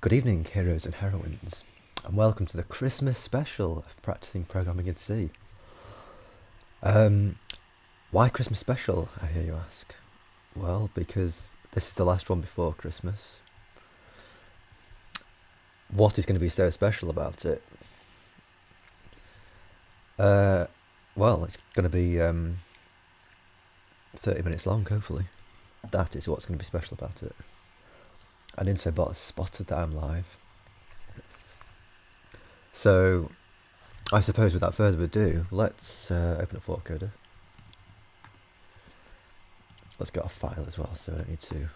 Good evening, heroes and heroines, and welcome to the Christmas special of Practising Programming in C. Why Christmas special, I hear you ask? Well, because this is the last one before Christmas. What is going to be so special about it? Well, it's going to be 30 minutes long, hopefully. That is what's going to be special about it. And Insobot has spotted that I'm live. So, I suppose without further ado, let's open up Encoder. Let's get our file as well, so I don't need to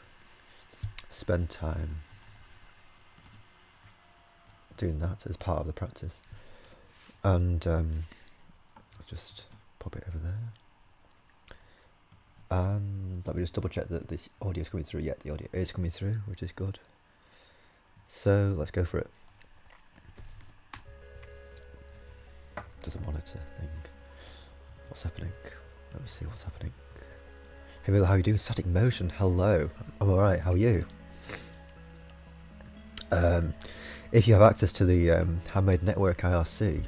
spend time doing that as part of the practice. And let's just pop it over there. And let me just double check that this audio is coming through. Yeah, the audio is coming through, which is good. So let's go for it. Doesn't monitor thing. What's happening? Let me see what's happening. Hey Will, how are you doing? Static motion, hello. I'm alright, how are you? If you have access to the Handmade Network IRC,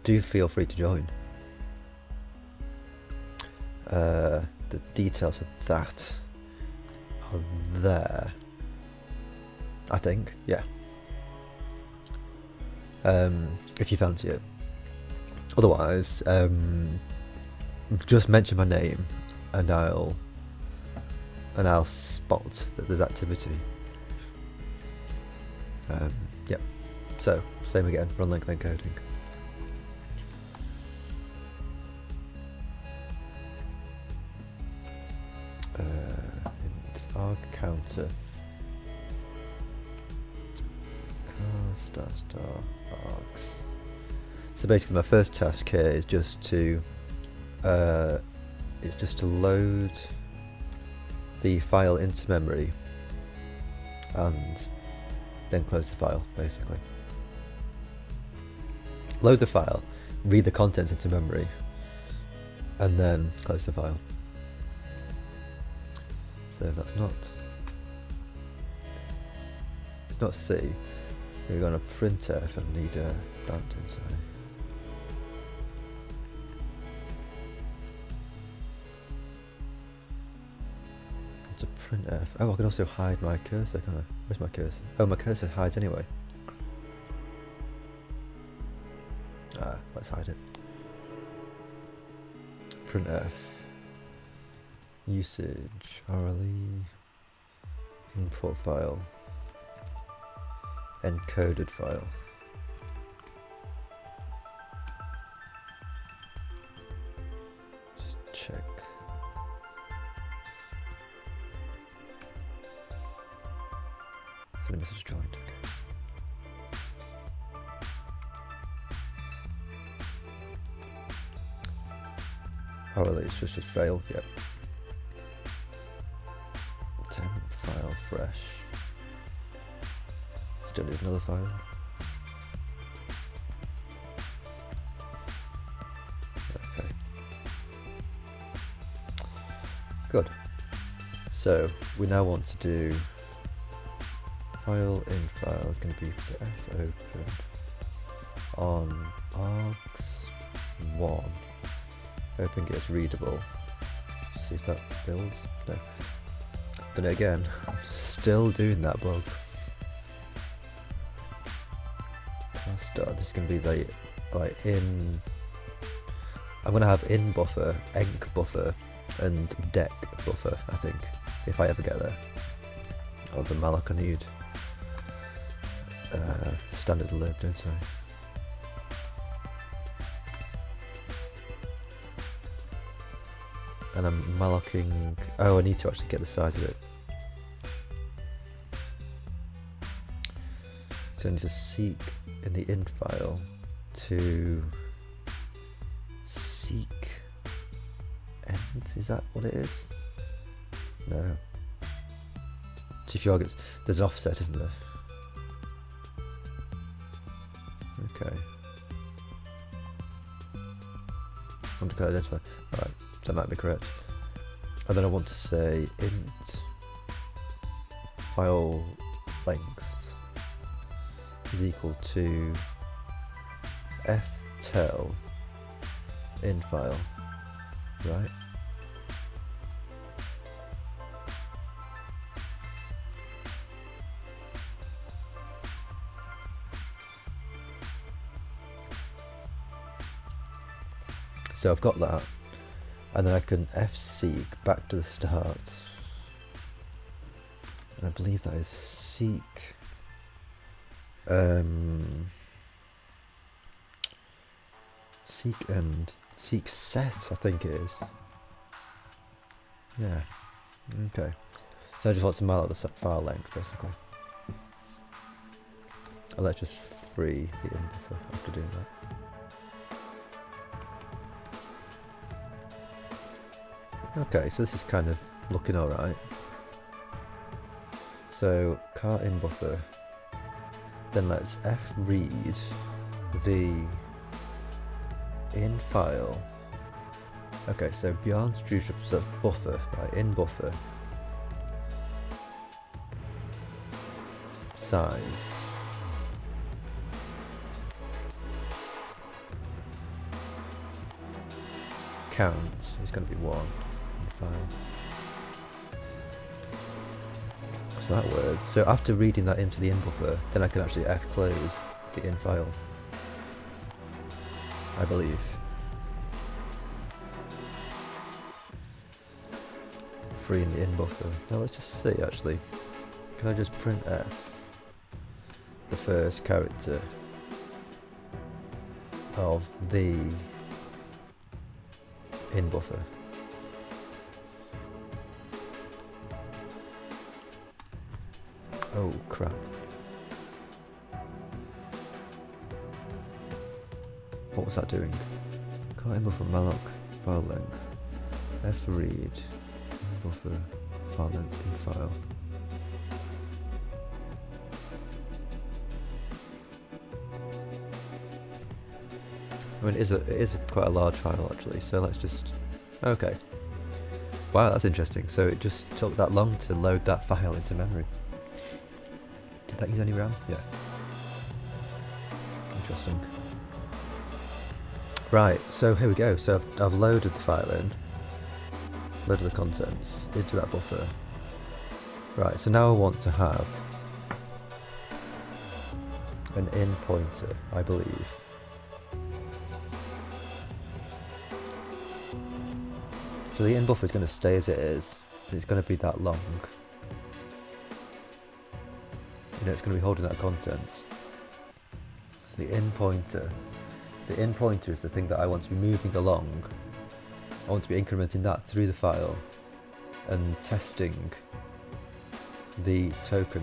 do feel free to join. The details of that are there, I think, yeah. If you fancy it. Otherwise, just mention my name and I'll spot that there's activity. Yeah. So, same again, run length encoding. Int arg counter star args. So basically, my first task here is just to load the file into memory and then close the file. Basically, load the file, read the contents into memory, and then close the file. So if that's not, it's not C. We're going to printf and need that, don't I? It's a printf. Oh, I can also hide my cursor, can I? Where's my cursor? Oh, my cursor hides anyway. Let's hide it. Printf. Usage, RLE, import file, encoded file. Just check. So the message joined. Okay. RLE is just failed. Yep. File fresh. Still need another file. Okay. Good. So we now want to do file in file is going to be f open on args1. Hoping it's readable. See if that builds. No. Done it again. I'm still doing that bug. This is going to be the in. I'm going to have in buffer, enc buffer, and dec buffer. I think if I ever get there. Oh, the malloc I need standard lib, don't I? And I'm mallocing. Oh, I need to actually get the size of it. So I need to seek in the in file to seek end. Is that what it is? No. So if you argue, there's an offset, isn't there? Okay. Undeclared identifier. Alright, that might be correct. And then I want to say int file length is equal to ftell in file, right? So I've got that, and then I can fseek back to the start, and I believe that is seek seek set, I think it is. Yeah, okay. So I just want to malloc the file length basically. And let's just free the in buffer after doing that. Okay, so this is kind of looking alright. So car in buffer, then let's fread the in file. Okay, so beyond structure, so buffer, right, in buffer size count is going to be 1 in file. So that worked. So after reading that into the in buffer, then I can actually close the in file, I believe. Freeing the in buffer. Now let's just see actually. Can I just print f the first character of the in buffer? Oh crap. What was that doing? Can't in buffer malloc file length. fread buffer file length in file. I mean, it is quite a large file actually, so let's just... Okay. Wow, that's interesting. So it just took that long to load that file into memory. Did that use any RAM? Yeah. Interesting. Right, so here we go. So I've loaded the file in, loaded the contents into that buffer. Right, so now I want to have an in pointer, I believe. So the in buffer is going to stay as it is, but it's going to be that long. You know, it's going to be holding that contents. So the in pointer is the thing that I want to be moving along. I want to be incrementing that through the file and testing the token.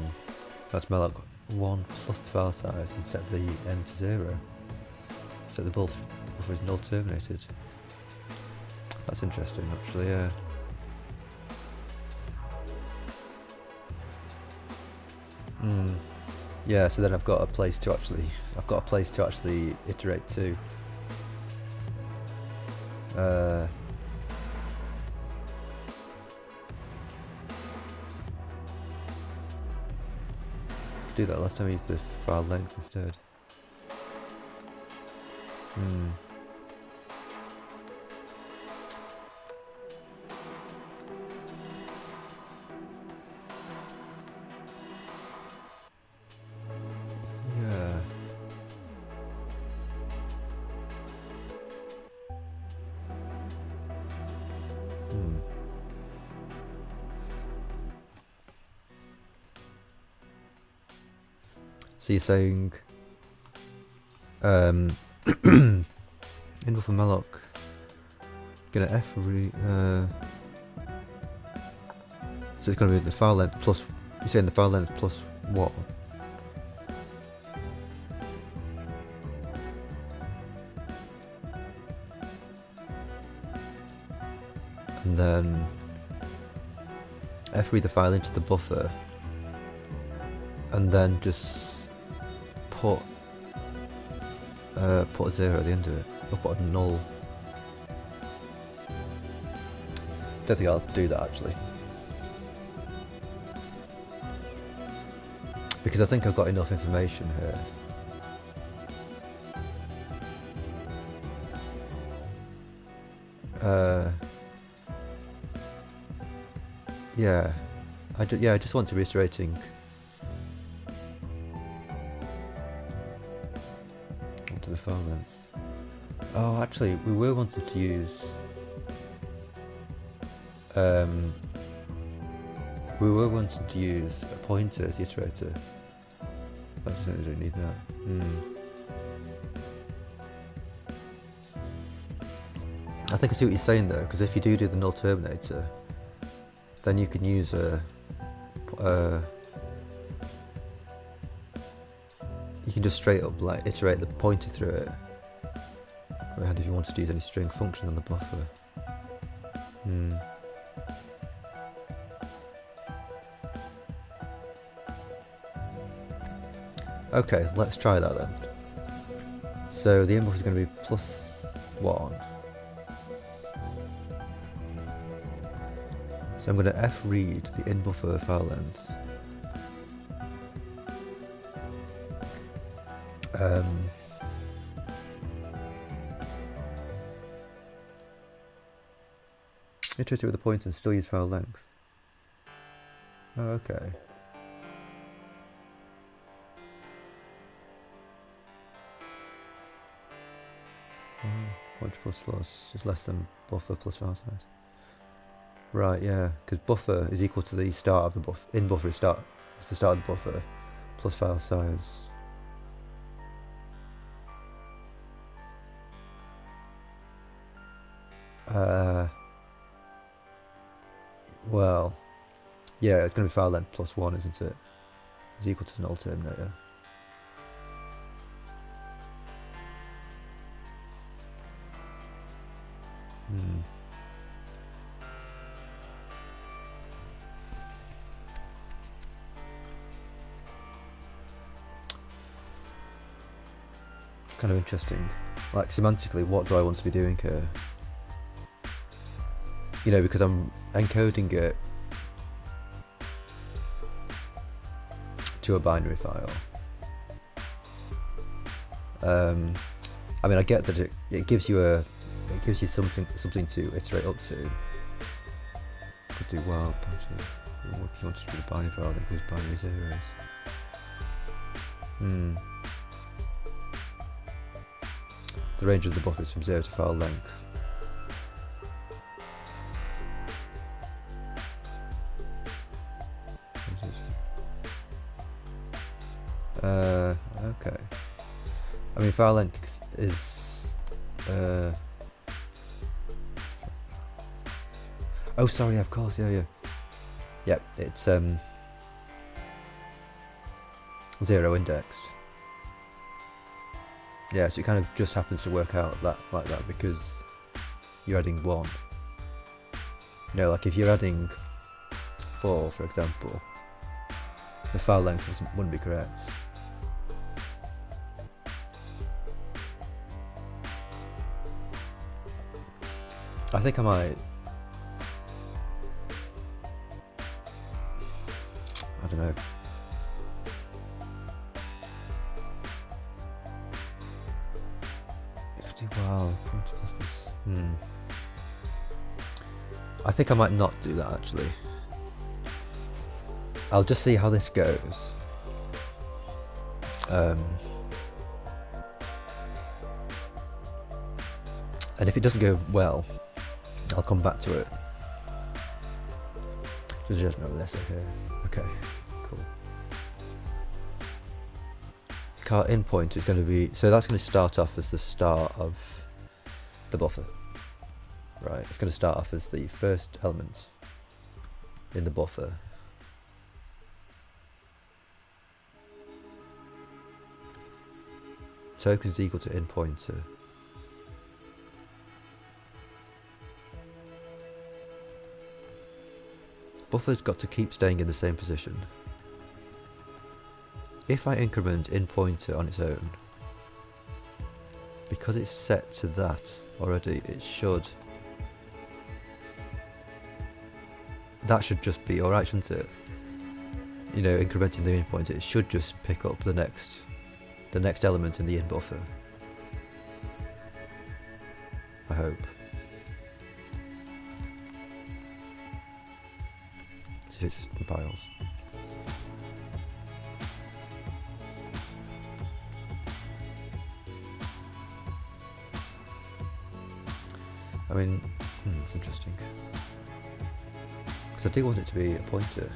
That's malloc 1 plus the file size and set the n to 0. So the buffer is null terminated. That's interesting actually, yeah. Yeah, so then I've got a place to actually iterate to. Do that last time I used the file length instead. So you're saying in buffer malloc gonna fread so it's gonna be the file length plus, you're saying the file length plus what? And then fread the file into the buffer and then just put a 0 at the end of it, or put a null. Don't think I'll do that actually. because I think I've got enough information here. Yeah, I just want to be iterating onto the file length. Oh, actually, we were wanting to use a pointer as the iterator. I just don't need that. I think I see what you're saying though, because if you do the null terminator, then you can use you can just straight up like iterate the pointer through it. And if you wanted to use any string function on the buffer. Okay, let's try that then. So the in buffer is going to be +1. So I'm going to f-read the in buffer file length. Iterate it with a pointer and still use file length. Oh, okay. Pointer plus is less than buffer plus file size. Right, yeah, because buffer is equal to the start of the buffer. In buffer is the start of the buffer plus file size. Well, yeah, it's going to be file length +1, isn't it? Is equal to null terminator. Kind of interesting. Like semantically, what do I want to be doing here? You know, because I'm encoding it to a binary file. I mean, I get that it gives you something to iterate up to. Could do well, but if you want to do a binary file, that includes binary zeros. The range of the buffer is from 0 to file length. Okay. I mean, file length is oh, sorry, of course, yeah. Yep, it's 0 indexed. Yeah, so it kind of just happens to work out like that because you're adding 1. You know, like if you're adding 4, for example, the file length wouldn't be correct. I think I might. I don't know. Wow. I think I might not do that actually. I'll just see how this goes. And if it doesn't go well, I'll come back to it. Just remember this here. Okay, cool. Car in point is going to be, so that's going to start off as the start of the buffer. Right, it's going to start off as the first element in the buffer. Token is equal to in pointer. Buffer's got to keep staying in the same position. If I increment in pointer on its own, because it's set to that already, that should just be alright, shouldn't it? you know, incrementing the in pointer, it should just pick up the next element in the in buffer. I hope. See if it's compiles. I mean, it's interesting. Because I do want it to be a pointer.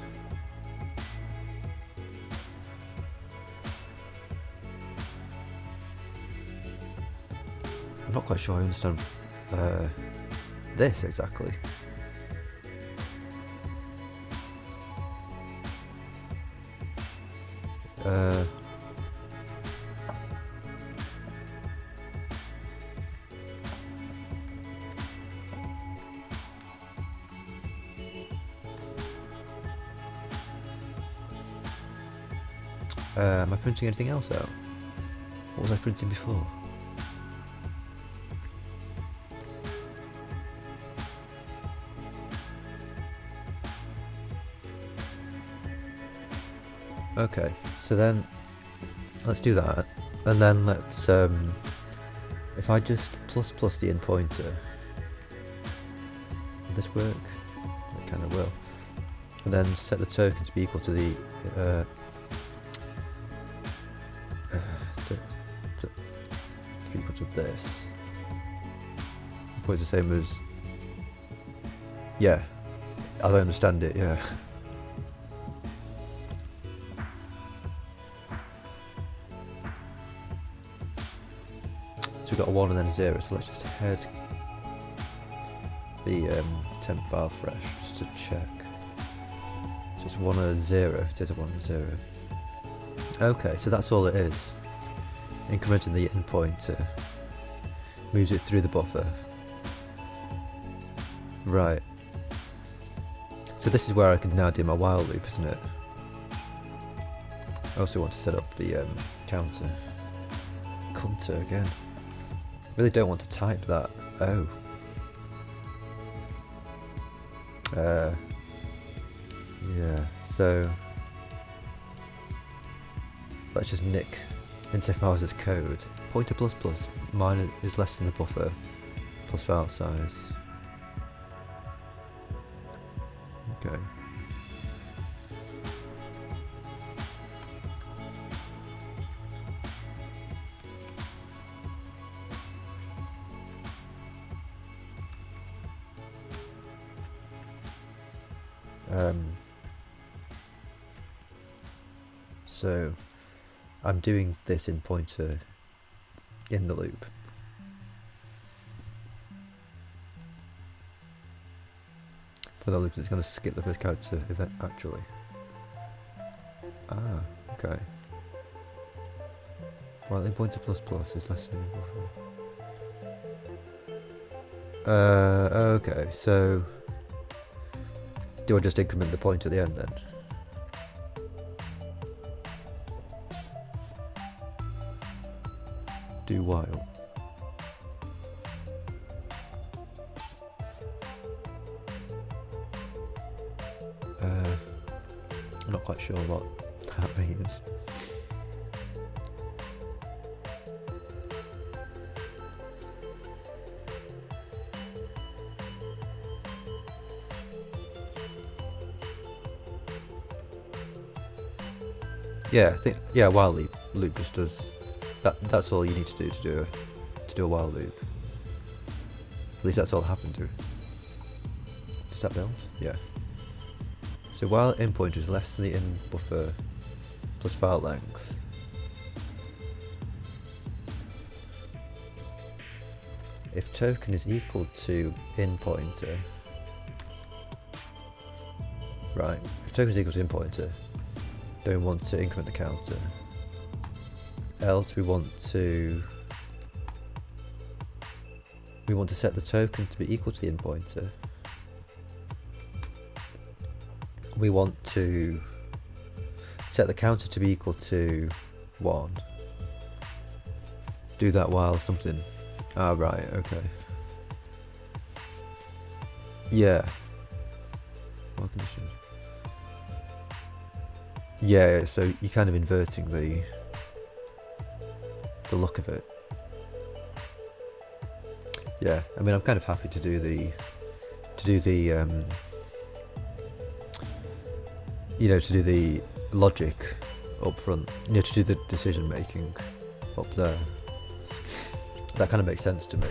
I'm not quite sure I understand this exactly. Am I printing anything else out? What was I printing before? Okay, so then let's do that, and then let's if I just plus the in pointer, will this work? It kind of will. And then set the token to be equal to the to be equal to this. It's the same as, yeah, as I understand it, yeah. So we've got a 1 and then a 0, so let's just head the temp file fresh just to check. So it's 1 and a 0, it is a 1 and a 0. Okay, so that's all it is. Incrementing the in pointer moves it through the buffer. Right. So this is where I can now do my while loop, isn't it? I also want to set up the counter. Again. Really don't want to type that. Oh. Yeah, so let's just nick into Mouse's code. Pointer plus plus mine is less than the buffer plus file size. Okay. So I'm doing this in pointer in the loop. For the loop, it's going to skip the first character event actually. Ah, okay. Well, in pointer plus plus is less than buffer. Okay, so do I just increment the point at the end then? Do while. I'm not quite sure what that means. Yeah, I think while loop just does that. That's all you need to do a while loop. At least that's all that happened to. Does that build? Yeah. So while in pointer is less than the in buffer plus file length, if token is equal to in pointer, right? If token is equal to in pointer, then we want to increment the counter. Else we want to set the token to be equal to the in pointer. We want to set the counter to be equal to 1. Do that while something. Ah, right, okay. Yeah. While condition. Yeah, so you're kind of inverting the look of it. Yeah, I mean, I'm kind of happy to do the to do the logic up front, to do the decision making up there. That kind of makes sense to me.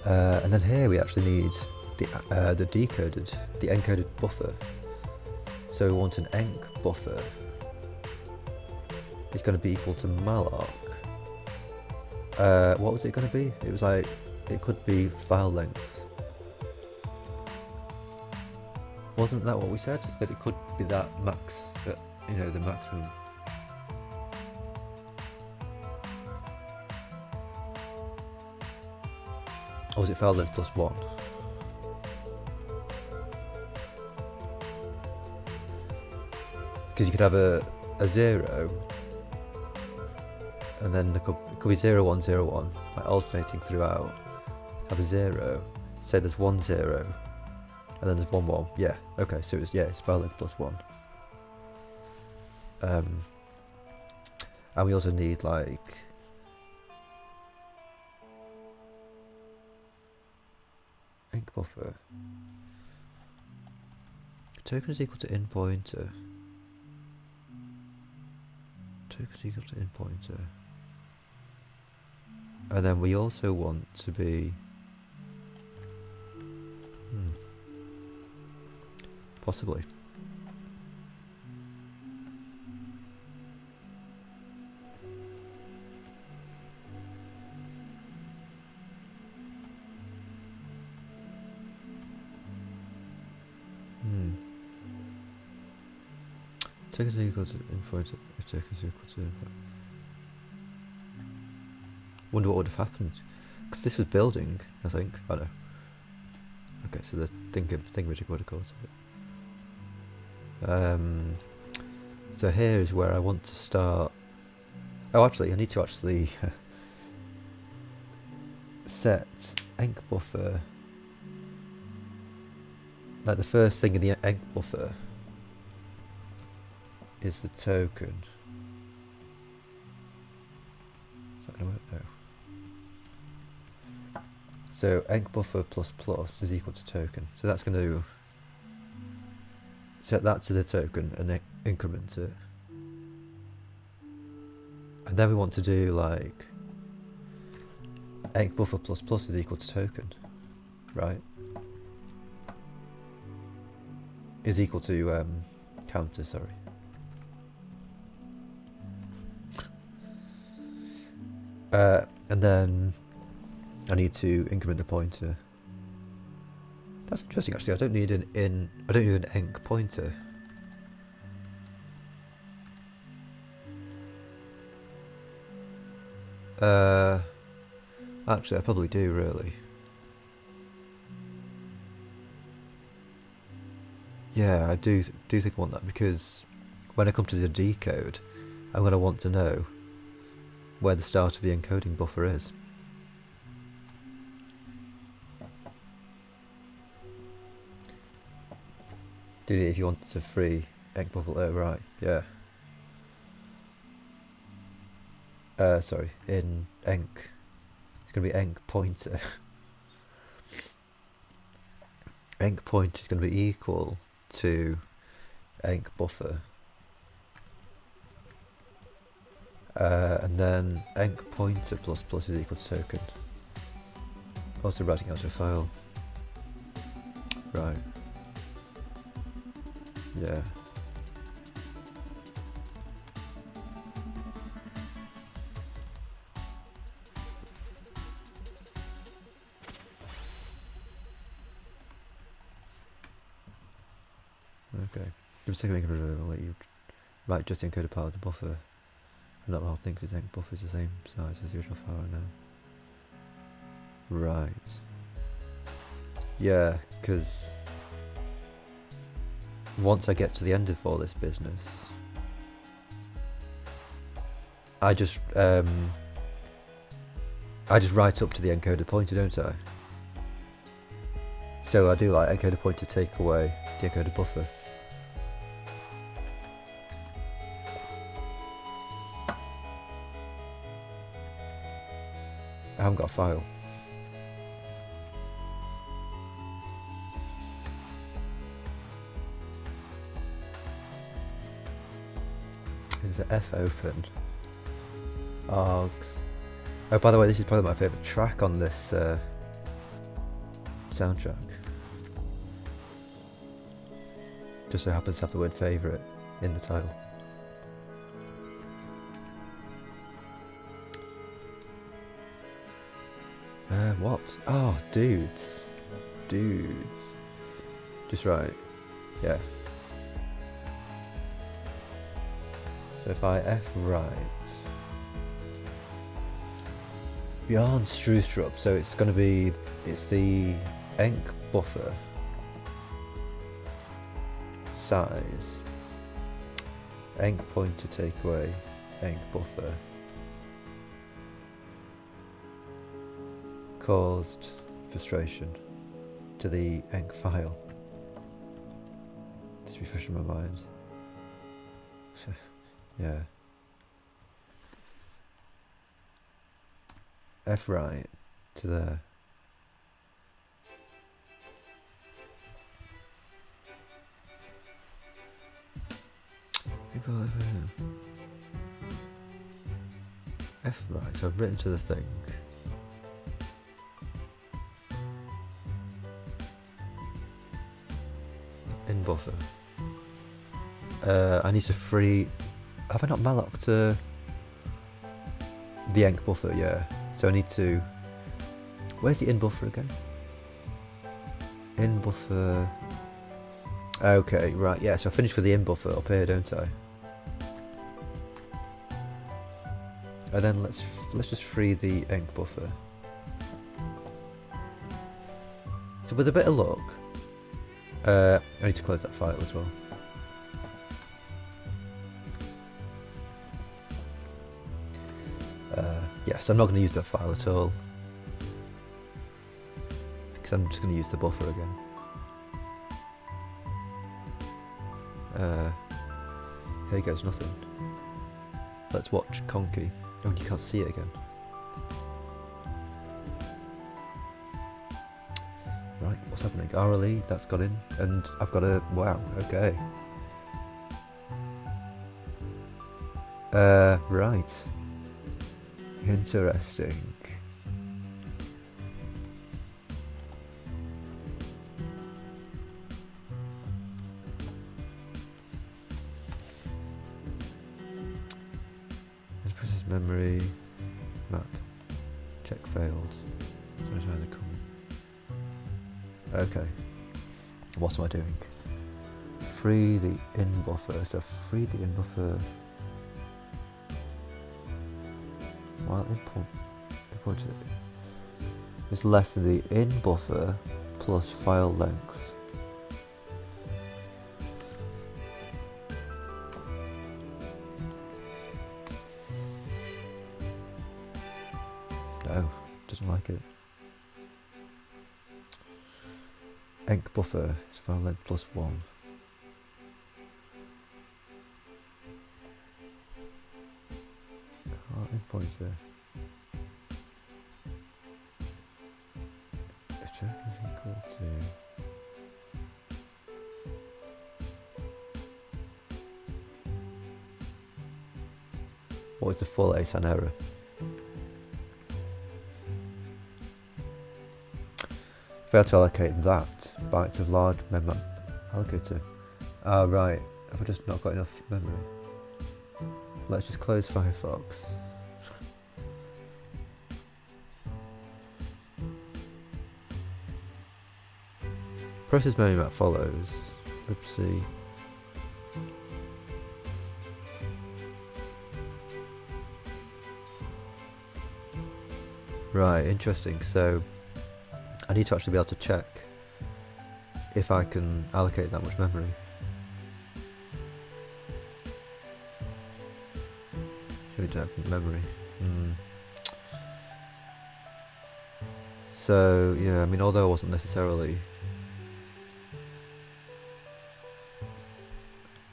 And then here we actually need the encoded buffer. So we want an enc buffer. It's going to be equal to malloc. What was it going to be? It was like, it could be file length. Wasn't that what we said? That it could be that max, the maximum. Or was it file length plus 1? Because you could have a 0, and then it could be 0, 1, 0, 1, like alternating throughout. Have a 0, say there's 1, 0, and then there's 1, 1. Yeah, okay, so it's file length plus 1. And we also need like enc buffer. Token is equal to in pointer. Token is equal to in pointer. And then we also want to be possibly. Token is equal to in pointer. If token is equal to wonder what would have happened, because this was building, I think. I know. Okay, so the thingamajig would have caught it. So here is where I want to start. Oh, actually, I need to actually set enc buffer. Like the first thing in the enc buffer is the token. Is that going to work? No. So enc buffer plus plus is equal to token. So that's going to set that to the token and increment it. And then we want to do like enc buffer plus plus is equal to token, right? Is equal to counter, sorry. And then I need to increment the pointer. That's interesting, actually. I don't need an enc pointer. Actually, I probably do, really. Yeah, I do think I want that, because when I come to the decode, I'm going to want to know where the start of the encoding buffer is. Dude, if you want to free enc buffer, oh right, yeah. Sorry, in enc, it's going to be enc pointer. Enc pointer is going to be equal to enc buffer. And then enc pointer plus plus is equal to token. Also writing out a file. Right. Yeah. Okay. Give me a second, I'll let you write just the encoded part of the buffer. And not the whole thing, because enc buffer is the same size as the original file now. Right. Yeah, because once I get to the end of all this business, I just write up to the encoded pointer, don't I? So I do like encoder point to take away the encoder buffer. I haven't got a file. Is the F open? Args. Oh, by the way, this is probably my favourite track on this soundtrack. Just so happens to have the word favourite in the title. What? Oh, dudes. Dudes. Just right. Yeah. So if I F right. Beyond Strustrup, so it's going to be, it's the enc buffer size, enc pointer take away, enc buffer caused frustration to the enc file. Just refreshing my mind. Yeah. F right to there. F right, so I've written to the thing. In buffer. I need to free. Have I not mallocked the enc buffer? Yeah. So I need to. Where's the in buffer again? In buffer. Okay, right. Yeah. So I finished with the in buffer up here, don't I? And then let's just free the enc buffer. So with a bit of luck, I need to close that file as well. Yes, I'm not going to use that file at all, because I'm just going to use the buffer again. Here goes nothing. Let's watch Conky. Oh, and you can't see it again. Right, what's happening? RLE, that's got in, and I've got a, wow, okay. Right. Interesting. Let's process memory. Map. Check failed. Okay. What am I doing? Free the in buffer. So free the in buffer. While import is less than the in buffer plus file length. No, doesn't like it. Enc buffer is file length plus 1. Pointer. If check is equal to what is the full ASAN error? Fail to allocate that bytes of large memory allocator. Ah, right. Have I just not got enough memory? Let's just close Firefox. Process memory map follows. Oopsie. Right, interesting. So I need to actually be able to check if I can allocate that much memory. So we don't have memory. So yeah, I mean, although I wasn't necessarily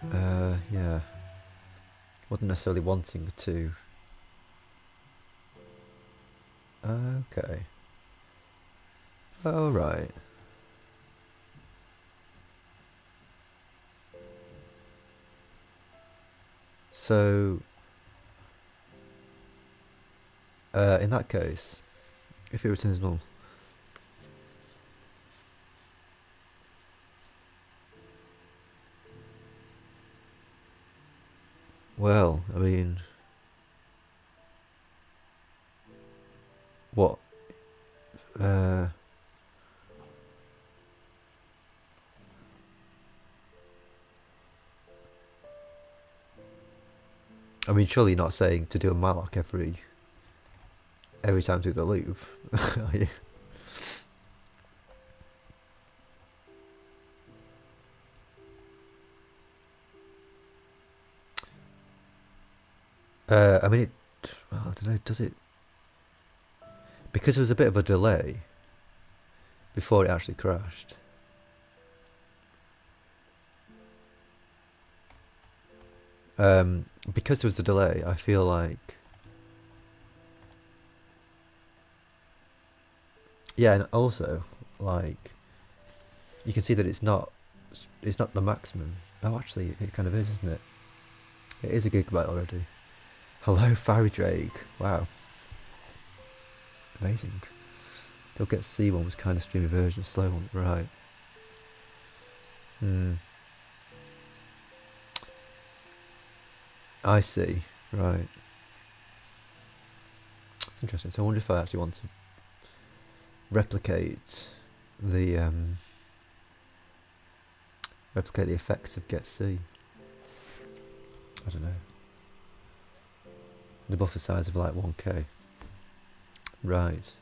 Yeah. Wasn't necessarily wanting to. Okay. Oh, right. So, in that case, if it returns null, well, I mean, what? I mean, surely you're not saying to do a malloc every time through the loop, are you? I mean, well, I don't know, does it? Because there was a bit of a delay before it actually crashed. Because there was a delay, I feel like... Yeah, and also, like, you can see that it's not the maximum. Oh, actually, it kind of is, isn't it? It is a gigabyte already. Hello, Fiery Drake. Wow. Amazing. They'll get C1 was kind of streamy version, slow one, right. I see, right. That's interesting. So I wonder if I actually want to replicate the effects of get C. I don't know. The buffer size of like 1k. Right.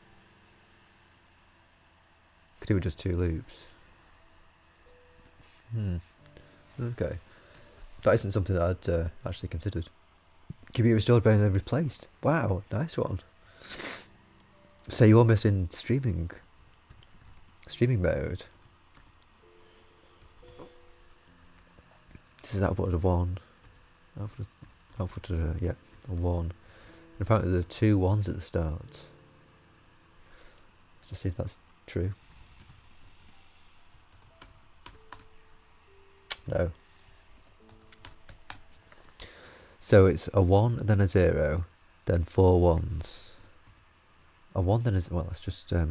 Could do with just 2 loops. Okay. That isn't something that I'd actually considered. Computer restored, very then replaced. Wow, nice one. So you're almost in streaming mode. This is output of 1. Output of, yeah, a 1. And apparently there are 2 1s at the start. Let's just see if that's true. No. So it's a 1, then a 0, then 4 1s. A 1, then a 0. Well, that's just... I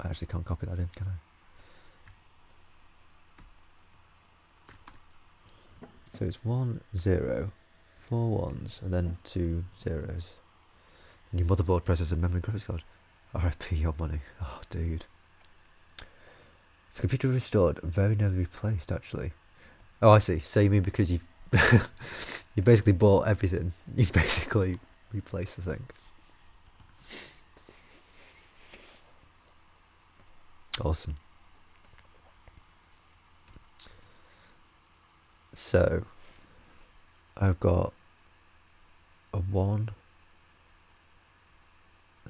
actually can't copy that in, can I? So it's 1 0, 4 1s, and then 2 zeros. And your motherboard, processor, memory, graphics card. RIP your money. Oh, dude. The computer restored, very nearly replaced, actually. Oh, I see. So you mean because you've you basically bought everything. You've basically replaced the thing. Awesome. So I've got a 1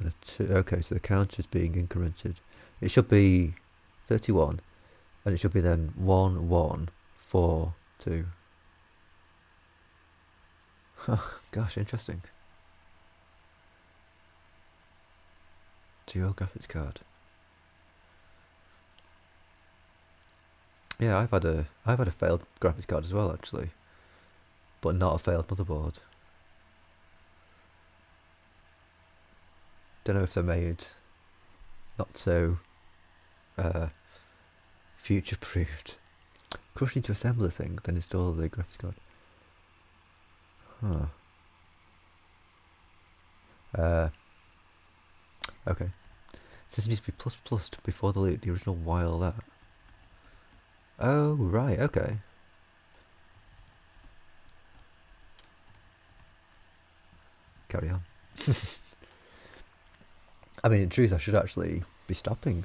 and a 2. Okay, so the counter's being incremented. It should be 31, and it should be then 1 1 4 2. Oh, gosh, interesting. Dual graphics card. Yeah, I've had a failed graphics card as well, actually, but not a failed motherboard. Don't know if they're made not so future-proofed. Crushing to assemble the thing, then install the graphics card. Okay. So this needs to be plus before the loop, the original while that. Oh, right, okay. Carry on. I mean, in truth, I should actually be stopping.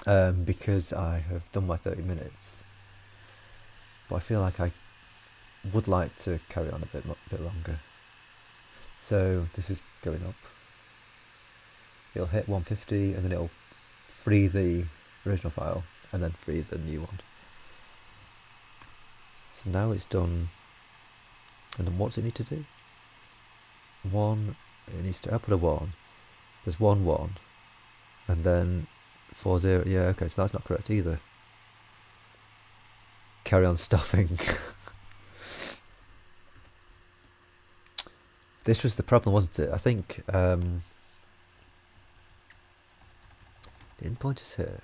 Because I have done my 30 minutes. But I feel like I would like to carry on a bit longer. So this is going up. It'll hit 150 and then it'll free the original file and then free the new one. So now it's done. And then what's it need to do? One, it needs to output a 1. There's 1, 1. And then 4, 0. Yeah, okay, so that's not correct either. Carry on stuffing. This was the problem, wasn't it? I think the in pointer's here.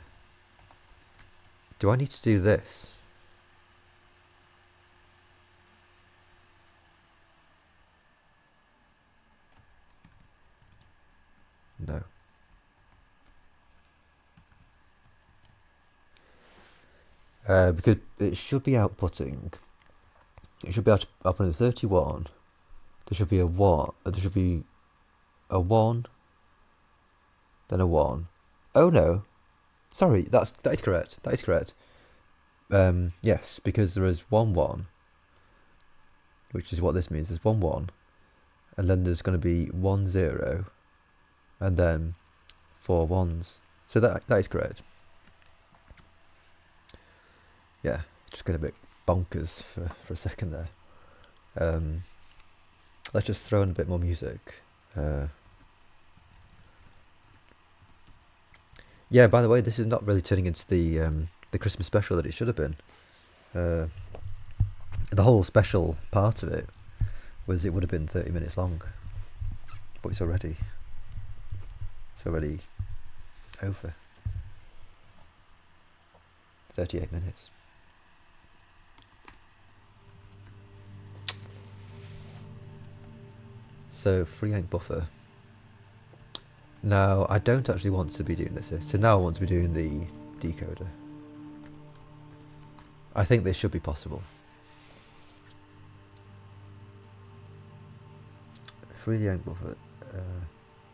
Do I need to do this? No. Because it should be outputting. It should be outputting 31. There should be a 1. There should be a 1. Then a 1. Oh no. Sorry, that is correct. That is correct. Yes, because there is 1, 1. Which is what this means. There's 1, 1. And then there's going to be 1, 0. And then 4 1s. So that is correct. Yeah, just got a bit bonkers for a second there. Let's just throw in a bit more music. Yeah, by the way, this is not really turning into the Christmas special that it should have been. The whole special part of it was it would have been 30 minutes long, but it's already over. 38 minutes. So free enc buffer. Now I don't actually want to be doing this. So now I want to be doing the decoder. I think this should be possible. Free the enc buffer.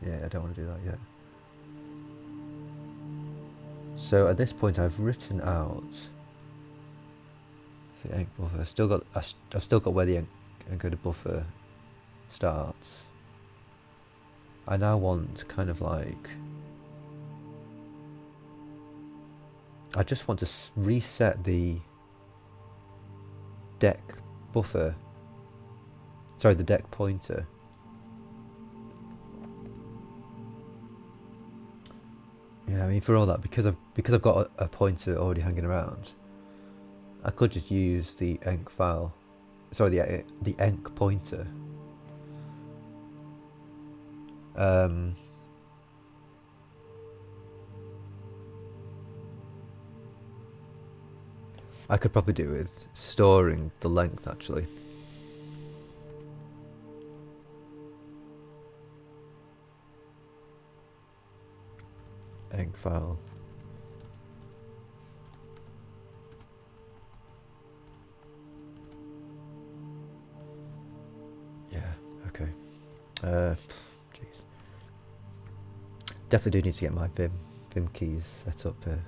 Yeah, I don't want to do that yet. So at this point, I've written out the enc buffer. I've still got where the encoded buffer starts. I now want kind of like, I just want to reset the deck buffer. Sorry, the deck pointer. Yeah, I mean, for all that, because I've got a pointer already hanging around, I could just use the enc file. Sorry, the enc pointer. I could probably do with storing the length actually. Enc file. Yeah, okay. Jeez. Definitely do need to get my Vim keys set up here.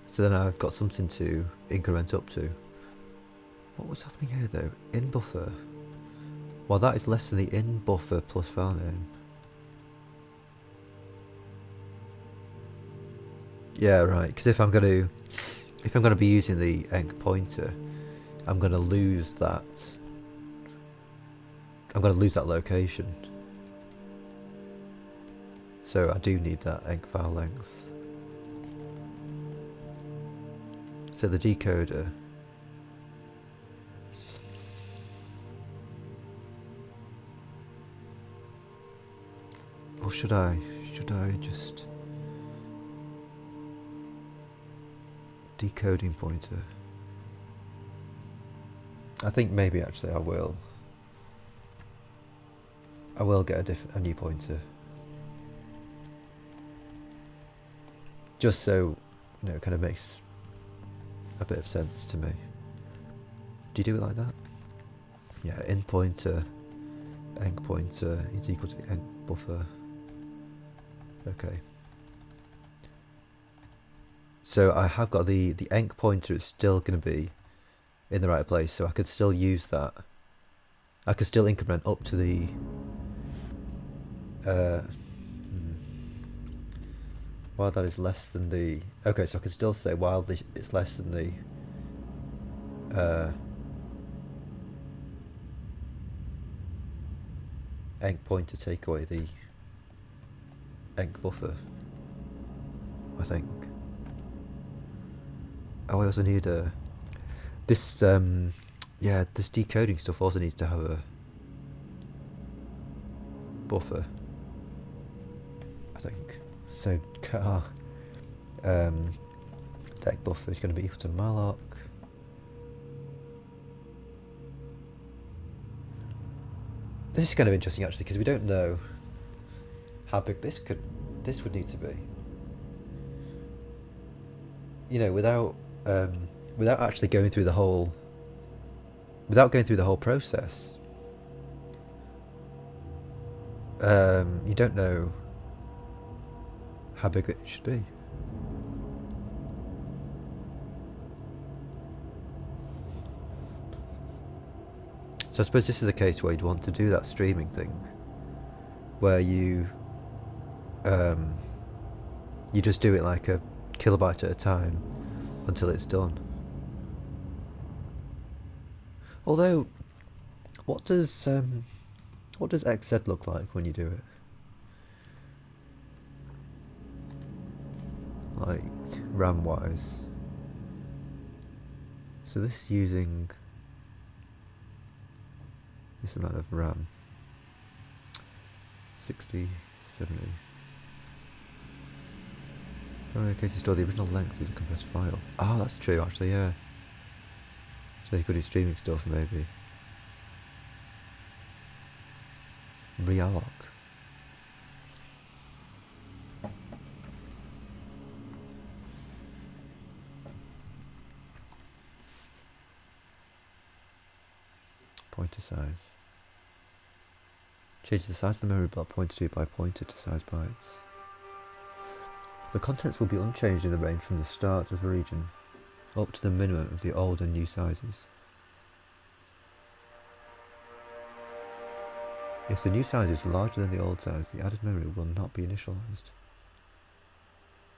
So then I've got something to increment up to. What was happening here though? In buffer. Well, that is less than the in buffer plus file name. Yeah, right. Because if I'm going to be using the enc pointer, I'm going to lose that. I'm going to lose that location. So I do need that enc file length. So the decoder. Or should I just decoding pointer? I think maybe actually I will get a new pointer. Just so, you know, it kind of makes a bit of sense to me. Do you do it like that? Yeah, in pointer, enc pointer is equal to the enc buffer. Okay. So I have got the enc pointer is still going to be in the right place, so I could still use that. I could still increment up to the While that is less than the... Okay, so I can still say while it's less than the... enc pointer, take away the enc buffer, I think. Oh, I also need a... This, yeah, this decoding stuff also needs to have a buffer, I think. So car deck buffer is going to be equal to malloc. This is kind of interesting actually, because we don't know how big this would need to be. You know, without actually going through the whole process. You don't know how big it should be. So I suppose this is a case where you'd want to do that streaming thing, where you just do it like a kilobyte at a time until it's done. Although, what does XZ look like when you do it? Like RAM wise. So this is using this amount of RAM. 60, 70. Oh, in case you store the original length with a compressed file. Oh, that's true actually, yeah. So you could do streaming stuff maybe. Realloc. Pointer size. Change the size of the memory block pointer to by pointer to size bytes. The contents will be unchanged in the range from the start of the region up to the minimum of the old and new sizes. If the new size is larger than the old size, the added memory will not be initialized.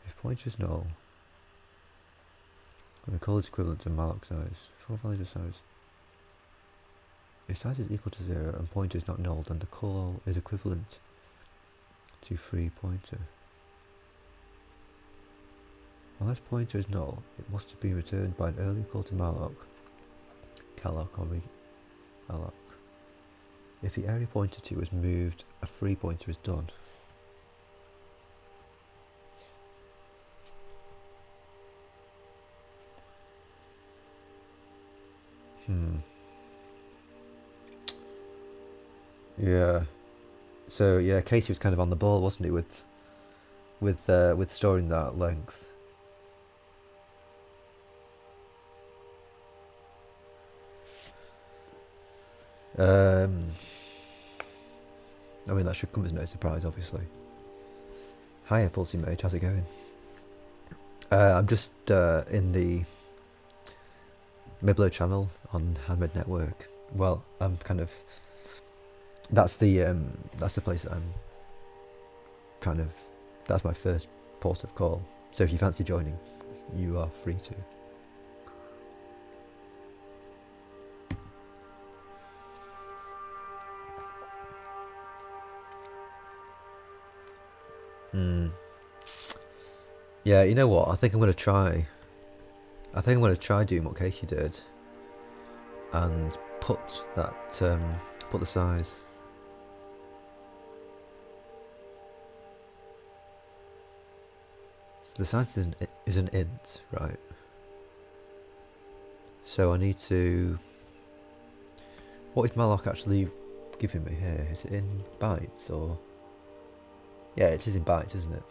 If pointer is null, then the call is equivalent to malloc size. 4 values of size. If size is equal to 0 and pointer is not null, then the call is equivalent to free pointer. Unless pointer is null, it must have been returned by an earlier call to malloc, calloc or realloc. If the area pointed to is moved, a free pointer is done. Yeah. So yeah, Casey was kind of on the ball, wasn't he, with storing that length. I mean, that should come as no surprise, obviously. Hiya, Pulsey Mage, how's it going? I'm just in the Miblo channel on Handmade Network. Well, I'm kind of... That's the place that I'm kind of... That's my first port of call. So if you fancy joining, you are free to. Yeah, you know what? I think I'm going to try doing what Casey did and put that put the size. So the size is an int, right? So I need to... What is malloc actually giving me here? Is it in bytes or... Yeah, it is in bytes, isn't it?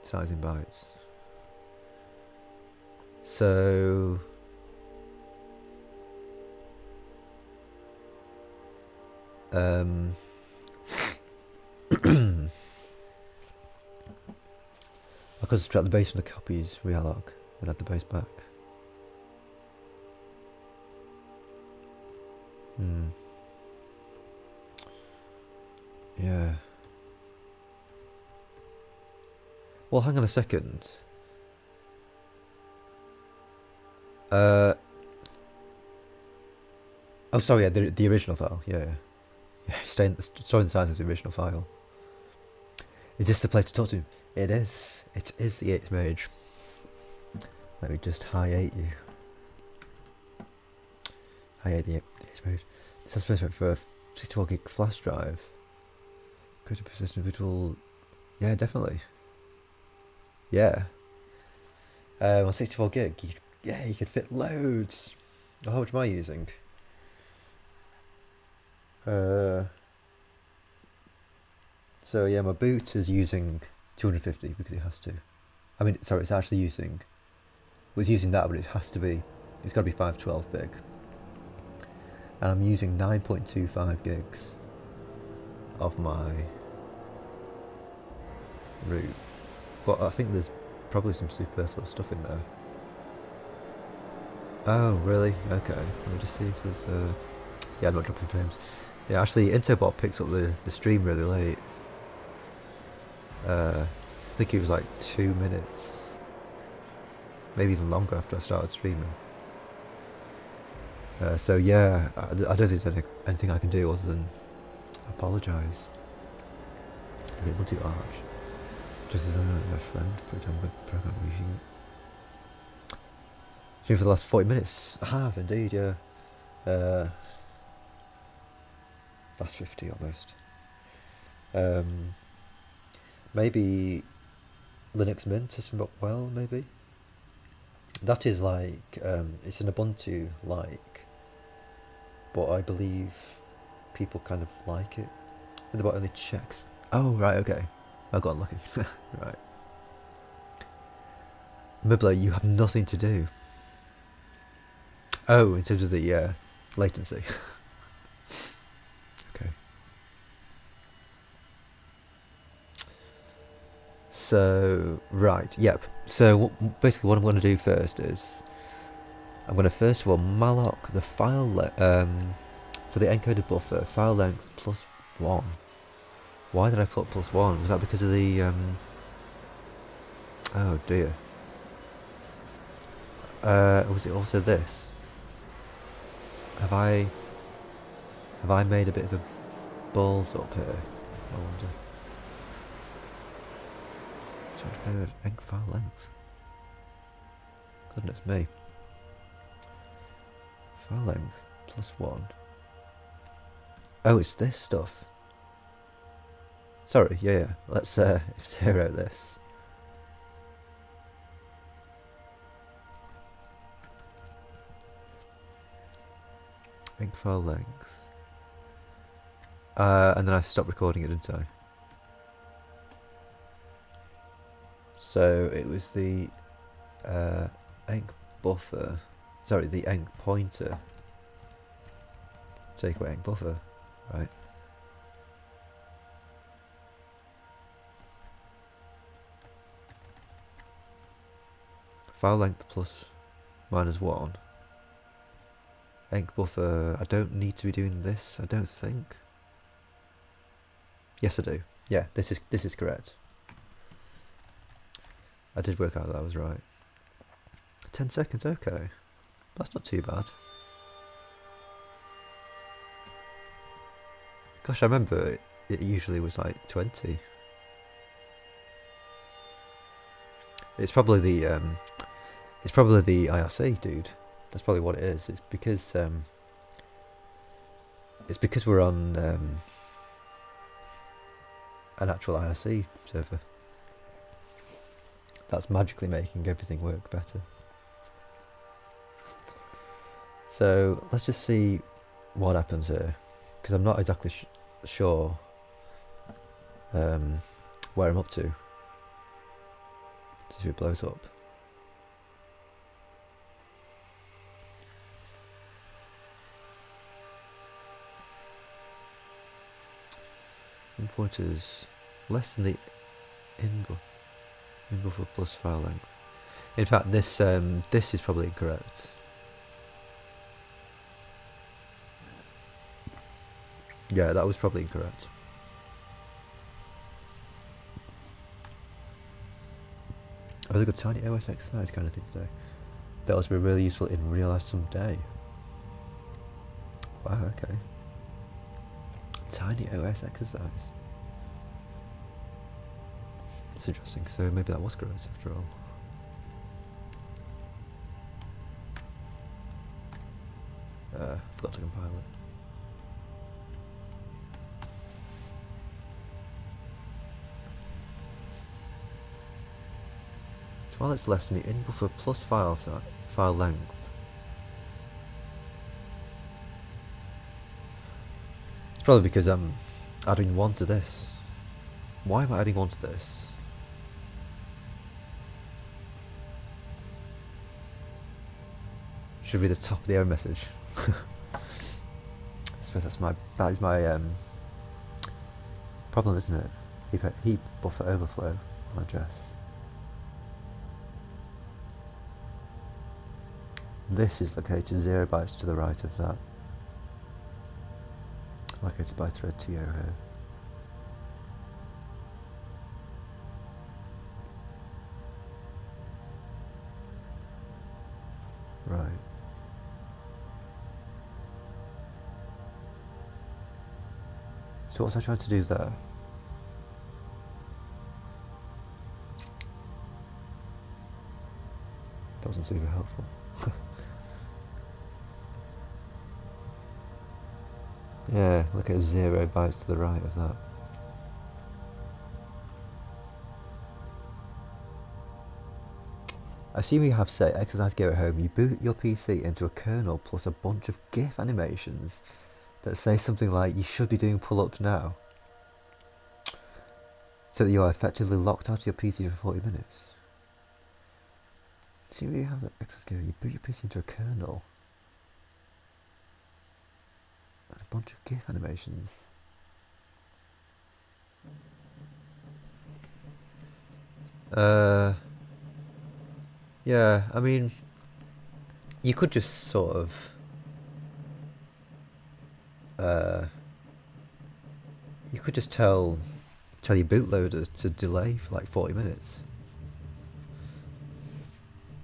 Size in bytes. So... I could subtract the base from the copies, realloc, and add the base back. Yeah. Well, hang on a second. Oh, sorry, yeah, the original file. Yeah, yeah. Yeah, storing the size of the original file. Is this the place to talk to him? It is. It is the 8th mage. Let me just hiate you. Hiate the 8th mage. This is specific for a 64 gig flash drive. Critical persistent individual. Yeah, definitely. Yeah. On 64 gig, you could fit loads. Oh, how much am I using? So yeah, my boot is using 250 because it has to. I mean, sorry, it's actually using. Was using that, but it has to be. It's got to be 512 big. And I'm using 9.25 gigs of my root. But I think there's probably some superfluous stuff in there. Oh, really? Okay. Let me just see if there's. Yeah, I'm not dropping frames. Yeah, actually, Intobot picks up the stream really late. I think it was like 2 minutes, maybe even longer after I started streaming. So yeah, I don't think there's anything I can do other than apologise. Able to arch, just as a friend, for example, program using. Stream for the last 40 minutes. I have indeed, yeah. Last 50 almost. Maybe Linux Mint is somewhat well, maybe. That is like, it's an Ubuntu like, but I believe people kind of like it. And the bot only checks. Oh, right, okay. I got unlucky. Right. Mibler, you have nothing to do. Oh, in terms of the latency. Okay. So, right, yep. So basically what I'm going to do first is I'm going to first of all malloc the file for the encoded buffer, file length +1. Why did I put +1? Was that because of the oh dear. Was it also this? Have I made a bit of a balls up here? I wonder. Enc file length. Goodness me. File length +1. Oh, it's this stuff. Sorry, yeah. Let's zero this. Enc file length. And then I stopped recording it, didn't I? So it was the enc buffer. Sorry, the enc pointer. Take away enc buffer, right? File length +(-1). Enc buffer. I don't need to be doing this, I don't think. Yes, I do. Yeah, this is correct. I did work out that I was right. 10 seconds, okay. That's not too bad. Gosh, I remember it usually was like 20. It's probably the IRC, dude. That's probably what it is. It's because we're on an actual IRC server. That's magically making everything work better. So let's just see what happens here, because I'm not exactly sure where I'm up to. See if it blows up. Importers less than the in-buffer plus file length. In fact, this is probably incorrect. Yeah, that was probably incorrect. That was a good tiny OS exercise kind of thing today. That was really useful in real life someday. Wow, okay. Tiny OS exercise. It's interesting, so maybe that was correct after all. Forgot to compile it. So while it's less than the in buffer plus file length. It's probably because I'm adding 1 to this. Why am I adding 1 to this? Should be the top of the error message. I suppose that is my problem, isn't it? Heap buffer overflow on address. This is located 0 bytes to the right of that. Located by thread TO here. Right. So what was I trying to do there? That wasn't super helpful. Yeah, look at 0 bytes to the right of that. Assume you have, say, exercise gear at home, you boot your PC into a kernel plus a bunch of GIF animations that say something like, you should be doing pull-ups now. So that you are effectively locked out of your PC for 40 minutes. Assume you have exercise gear, you boot your PC into a kernel. And a bunch of GIF animations. Yeah, I mean, you could just sort of you could just tell your bootloader to delay for like 40 minutes.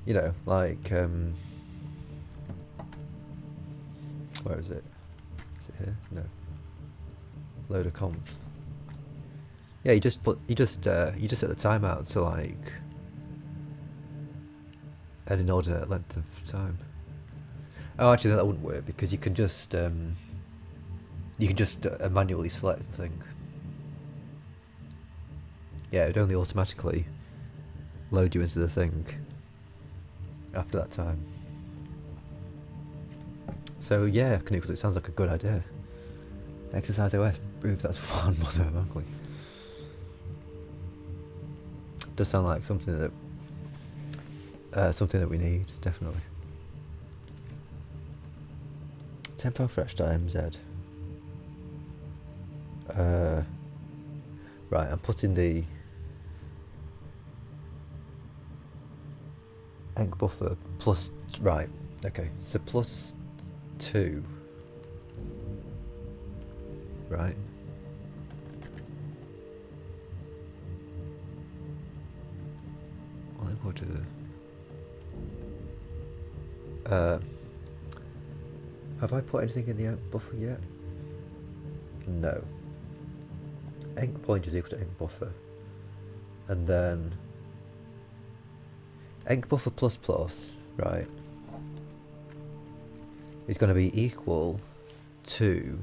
You know, like where is it? Is it here? No. Loader conf. Yeah, you just set the timeout to like an inordinate length of time. Oh, actually, that wouldn't work because you can just manually select the thing. Yeah, it would only automatically load you into the thing after that time. So yeah, Canucles, it sounds like a good idea. Exercise OS, prove that's one mother of ugly. Does sound like something that we need, definitely. Tempofresh.mz. Right, I'm putting the enc buffer plus, right, okay, so plus 2, right? Well, then go to the, have I put anything in the enc buffer yet? No. Enc point is equal to enc buffer, and then enc buffer plus plus, right, is going to be equal to,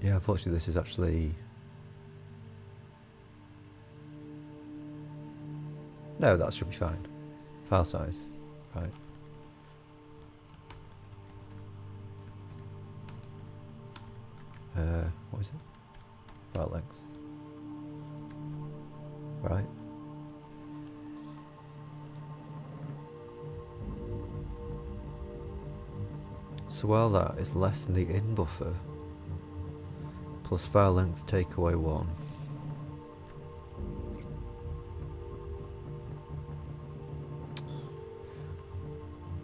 yeah, unfortunately this is actually, no, that should be fine. File size, right. What is it? File length. Right. So while that is less than the in buffer plus file length take away 1.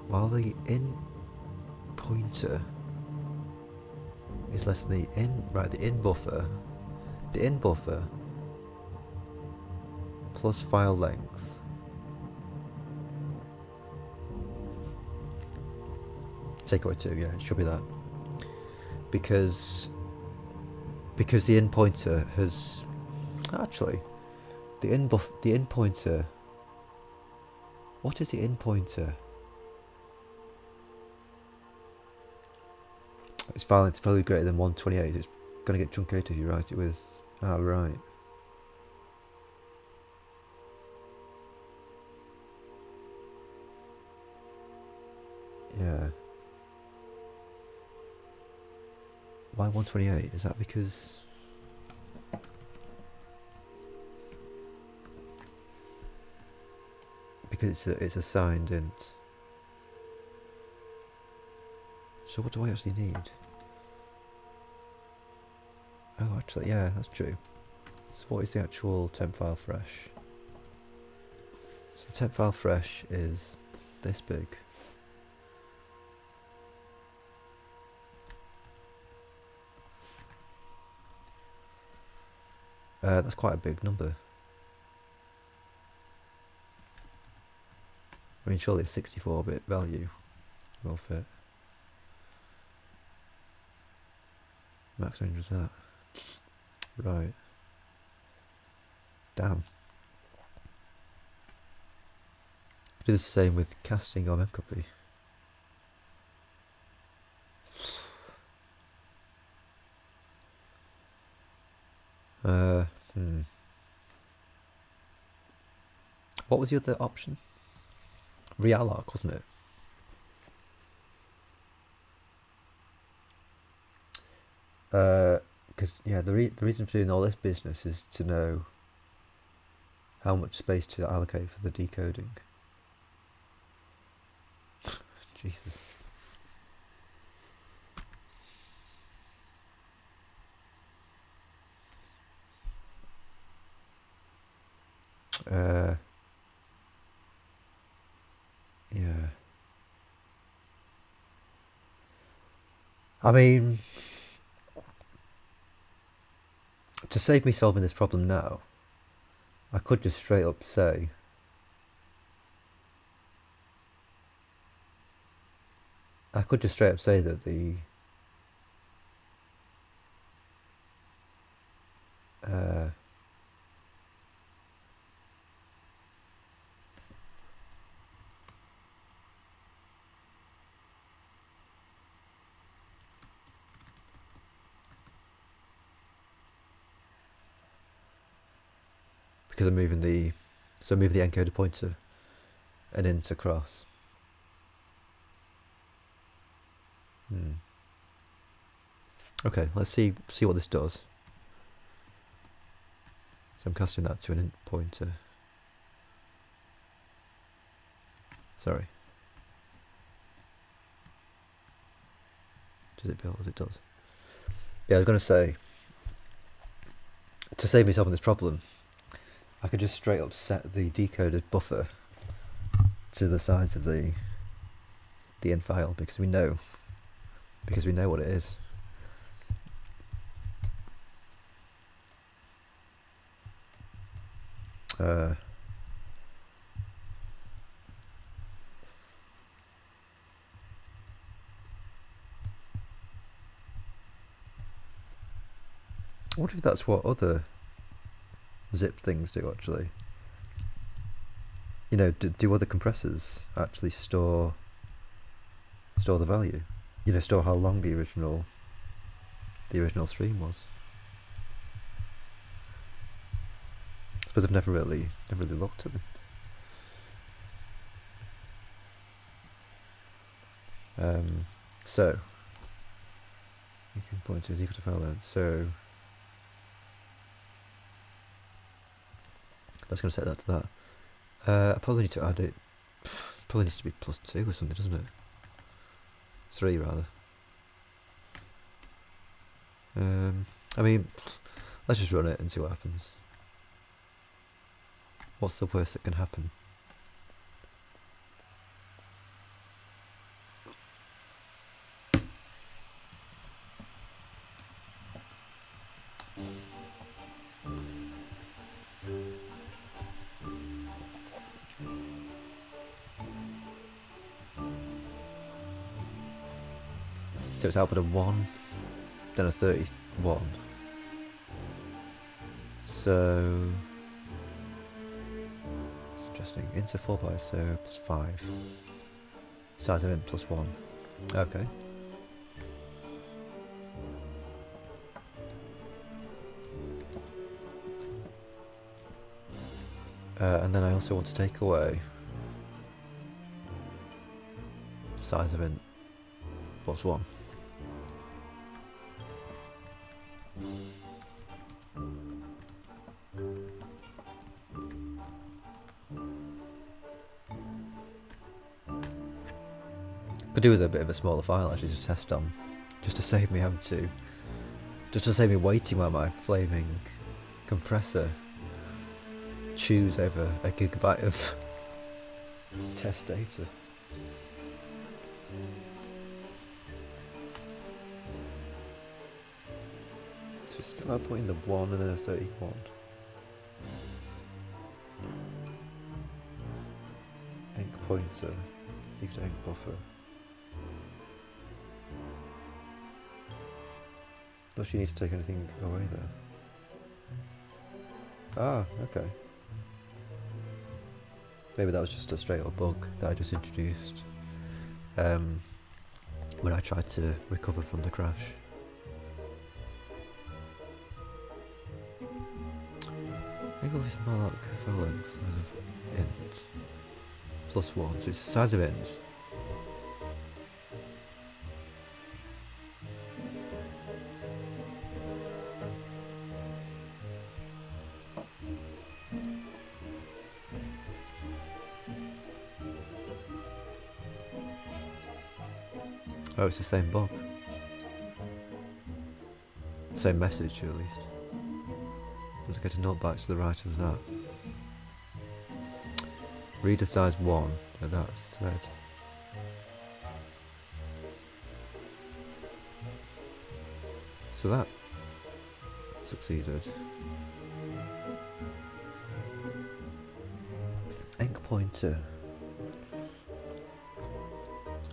While the in pointer is less than the in, right, the in buffer plus plus file length. Take away 2, yeah, it should be that. Because the in pointer has actually the in pointer. What is the in pointer? It's file length is probably greater than 128. It's gonna get truncated if you write it with. Ah, right. Yeah. Why 128? Is that because? Because it's a signed int. So what do I actually need? Oh, actually, yeah, that's true. So what is the actual temp file fresh? So the temp file fresh is this big. That's quite a big number. I mean, surely a 64-bit value will fit. Max range was that. Right. Damn. Do the same with casting or memcopy. What was the other option? Realarc, wasn't it? Because yeah, the reason for doing all this business is to know how much space to allocate for the decoding. Jesus. Yeah. I mean, to save me solving this problem now, I could just straight up say that the because I'm moving the encoder pointer and int across. Okay, let's see what this does. So I'm casting that to an int pointer. Sorry. Does it build? It does. Yeah, I was going to say, to save me solving this problem, I could just straight up set the decoded buffer to the size of the int file because we know what it is. I wonder if that's what other zip things do actually. You know, do other compressors actually store the value? You know, store how long the original stream was. I suppose I've never really looked at them. So you can point to is equal to file length. So that's going to set that to that. I probably need to add it. It probably needs to be +2 or something, doesn't it? 3 rather. I mean, let's just run it and see what happens. What's the worst that can happen? So it's output a 1, then a 31. So it's interesting. Into 4 by 0 plus 5. Size of int plus 1. Okay. And then I also want to take away size of int plus 1. Could do with a bit of a smaller file actually to test on, just to save me having to, just to save me waiting while my flaming compressor chews over a gigabyte of test data. So it's still outputting the 1 and then a 31. Enc pointer is equal to enc buffer. Does she need to take anything away there? Ah, okay. Maybe that was just a straight up bug that I just introduced when I tried to recover from the crash. I think obviously malloc file length size of int plus 1, so it's the size of int. Oh, it's the same bug. Same message, at least. Does it get a 0 bytes to the right of that? Reader size 1 at that thread. So that succeeded. Enc pointer.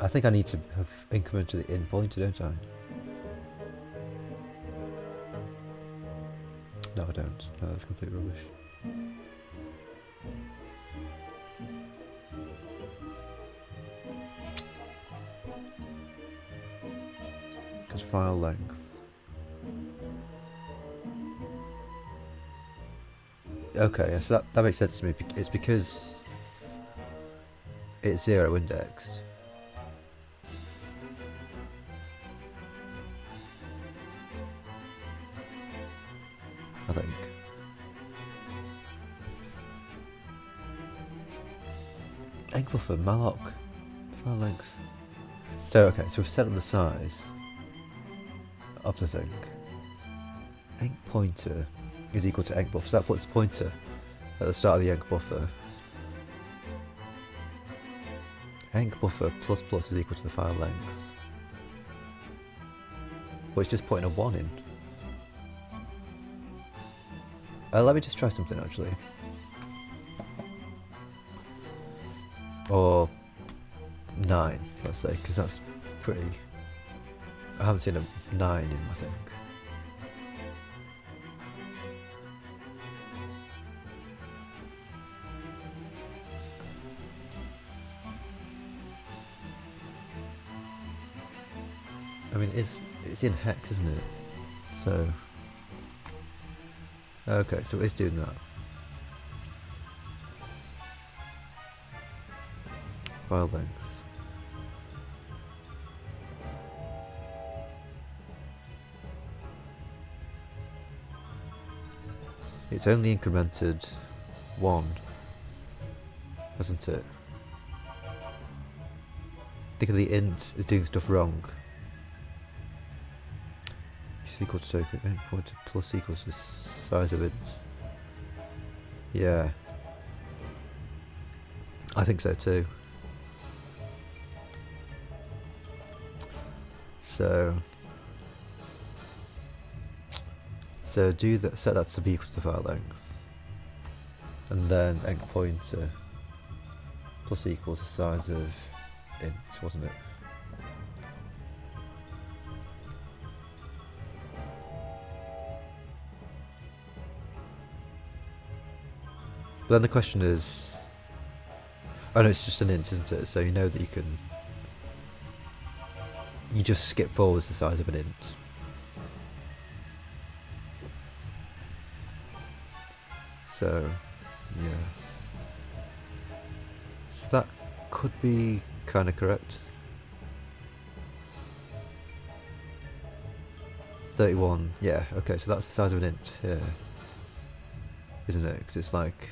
I think I need to have incremented the in pointer, don't I? No, I don't. No, that's complete rubbish. Because file length. Okay, so that makes sense to me. It's because it's 0 indexed. I think. Enc buffer, malloc, file length. So okay, so we've set up the size of the thing. Enc pointer is equal to enc buffer, so that puts the pointer at the start of the enc buffer. Enc buffer plus plus is equal to the file length. But it's just putting a 1 in. Let me just try something actually. Or 9, let's say, because that's pretty... I haven't seen a 9 in, I think. I mean, it's in hex, isn't it? So... Okay, so it's doing that. File length. It's only incremented 1, hasn't it? I think the int is doing stuff wrong. It's equal to token int pointer plus equals the size of int. Yeah. I think so too. So do that, set that to be equal to the file length. And then enc pointer plus equals the size of int, wasn't it? But then the question is, oh no, it's just an int, isn't it? So you know that you just skip forwards the size of an int. So, yeah. So that could be kind of correct. 31, yeah, okay, so that's the size of an int here, isn't it? Because it's like...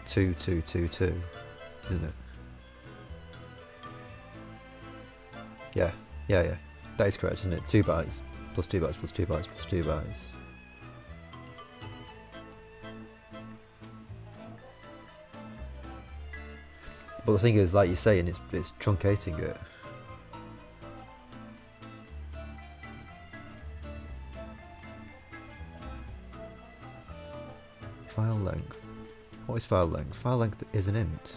two, isn't it? Yeah. That is correct, isn't it? 2 bytes, plus 2 bytes, plus 2 bytes, plus 2 bytes. But the thing is, like you're saying, it's truncating it. File length. What is file length? File length is an int.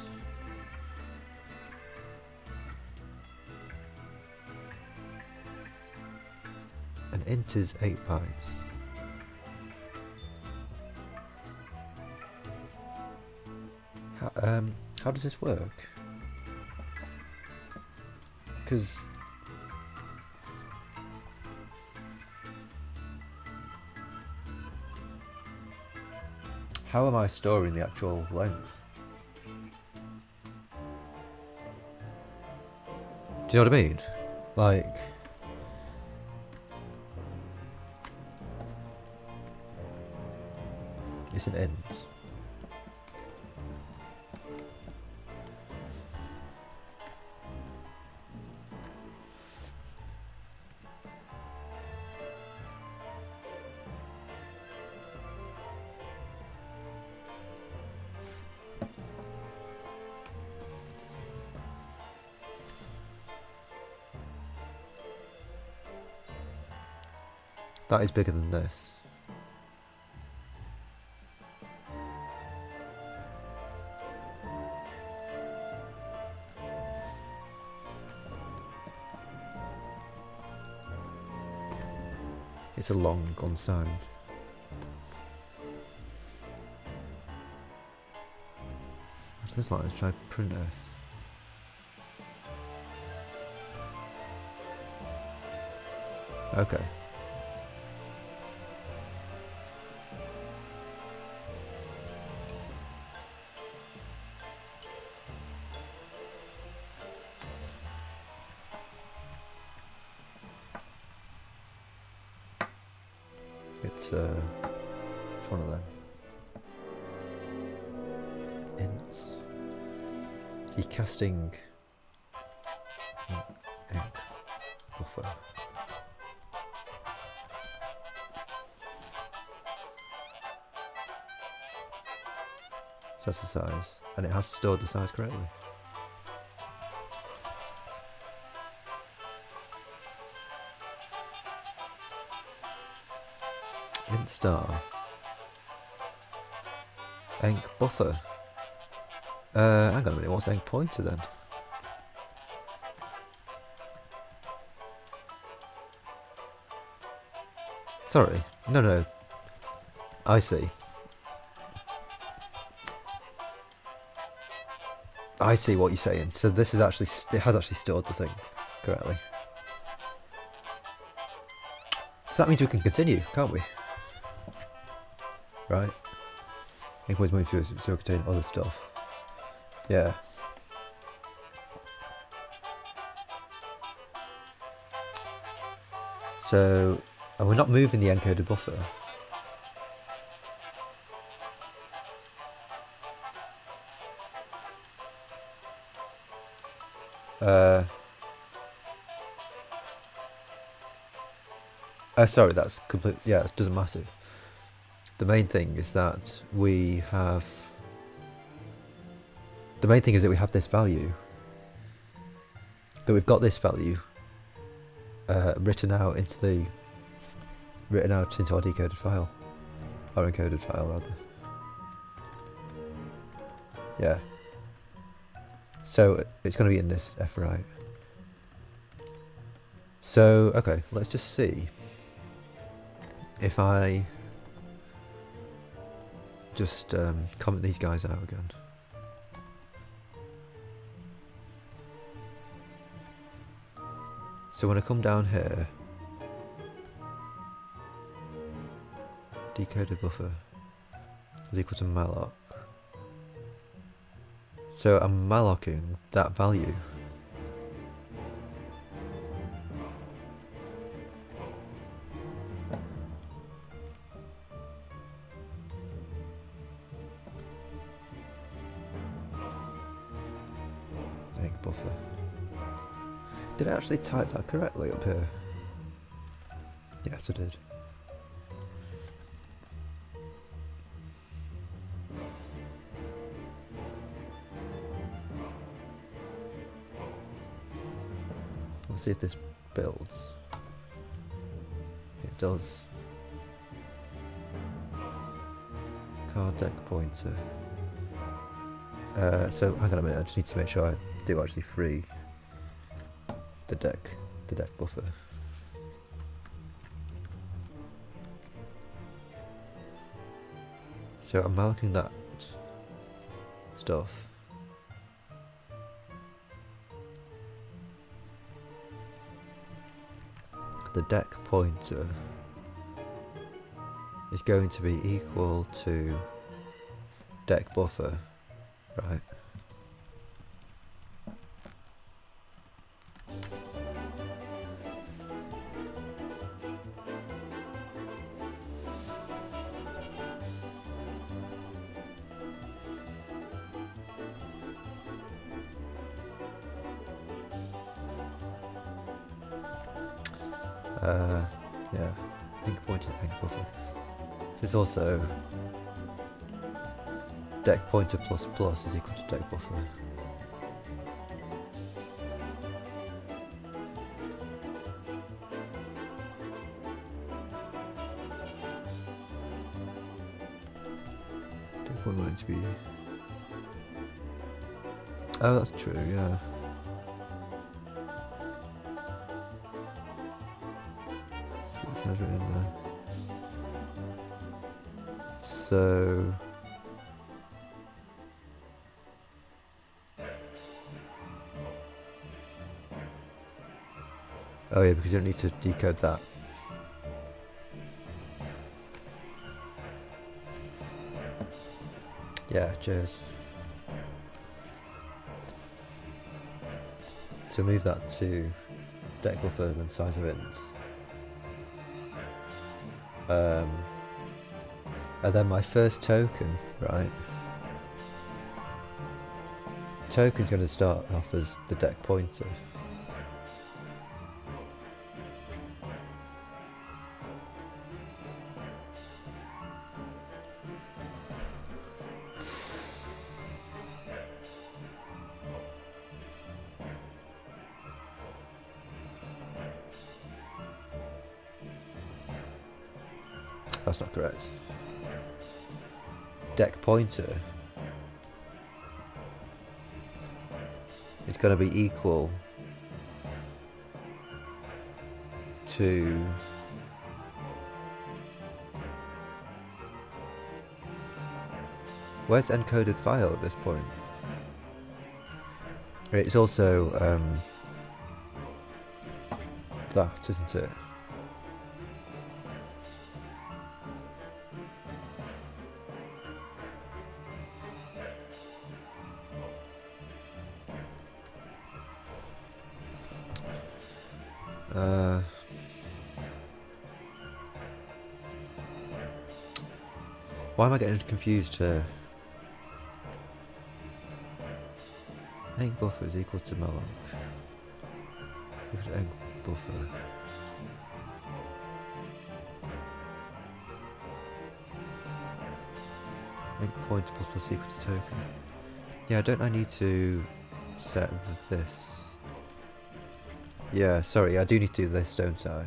An int is 8 bytes. How does this work? Because how am I storing the actual length? Do you know what I mean? Like, it's an int. That is bigger than this. It's a long unsigned. What's this like? Let's try printf. Okay. It's one of them. Ints. So you're casting ink buffer. So that's the size, and it has stored the size correctly. Int star. Enc buffer. Hang on a minute, what's enc pointer then? Sorry, no. I see. I see what you're saying. So this is actually, it has actually stored the thing correctly. So that means we can continue, can't we? Right. Encoding moving through so contain other stuff. Yeah. So, and we're not moving the encoded buffer. Sorry, that's complete. Yeah, it doesn't matter. The main thing is that we have. The main thing is that we have this value. That we've got this value written out into our decoded file, or encoded file rather. Yeah. So it's going to be in this F-right. So okay, let's just see. if I just comment these guys out again. So when I come down here, decoded buffer is equal to malloc. So I'm mallocing that value. Egg buffer. Did I actually type that correctly up here? Yes, I did. Let's see if this builds. It does. Card deck pointer. So hang on a minute, I just need to make sure I do actually free the deck buffer. So I'm marking that stuff. The deck pointer is going to be equal to deck buffer, right? Yeah, ink pointer, ink buffer. So it's also deck pointer plus plus is equal to deck buffer. Deck one going to be. Oh, that's true. Yeah. It in there. So oh yeah, because you don't need to decode that. Yeah, cheers. So move that to deck buffer and then size of int. And then my first token, right? Token's going to start off as the deck pointer. That's not correct. Deck pointer is going to be equal to where's encoded file at this point? It's also that, isn't it? Why am I getting confused here? Ink buffer is equal to malloc. Ink buffer. Ink pointer plus plus equal to token. Yeah, don't I need to set this? Yeah, sorry, I do need to do this, don't I?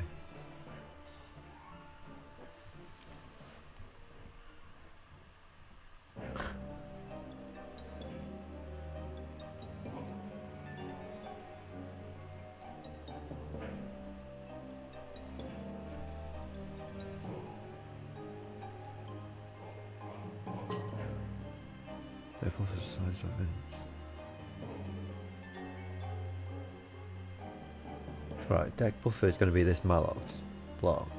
Deck buffer size of inch. Right, deck buffer is going to be this malloc block.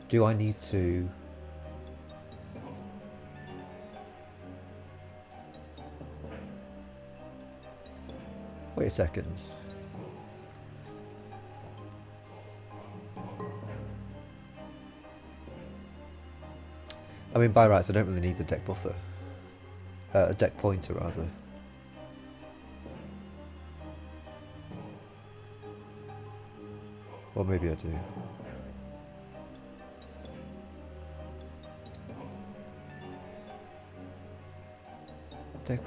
Do I need to... Wait a second. I mean, by rights, I don't really need the deck buffer. A deck pointer, rather. Or maybe I do. Deck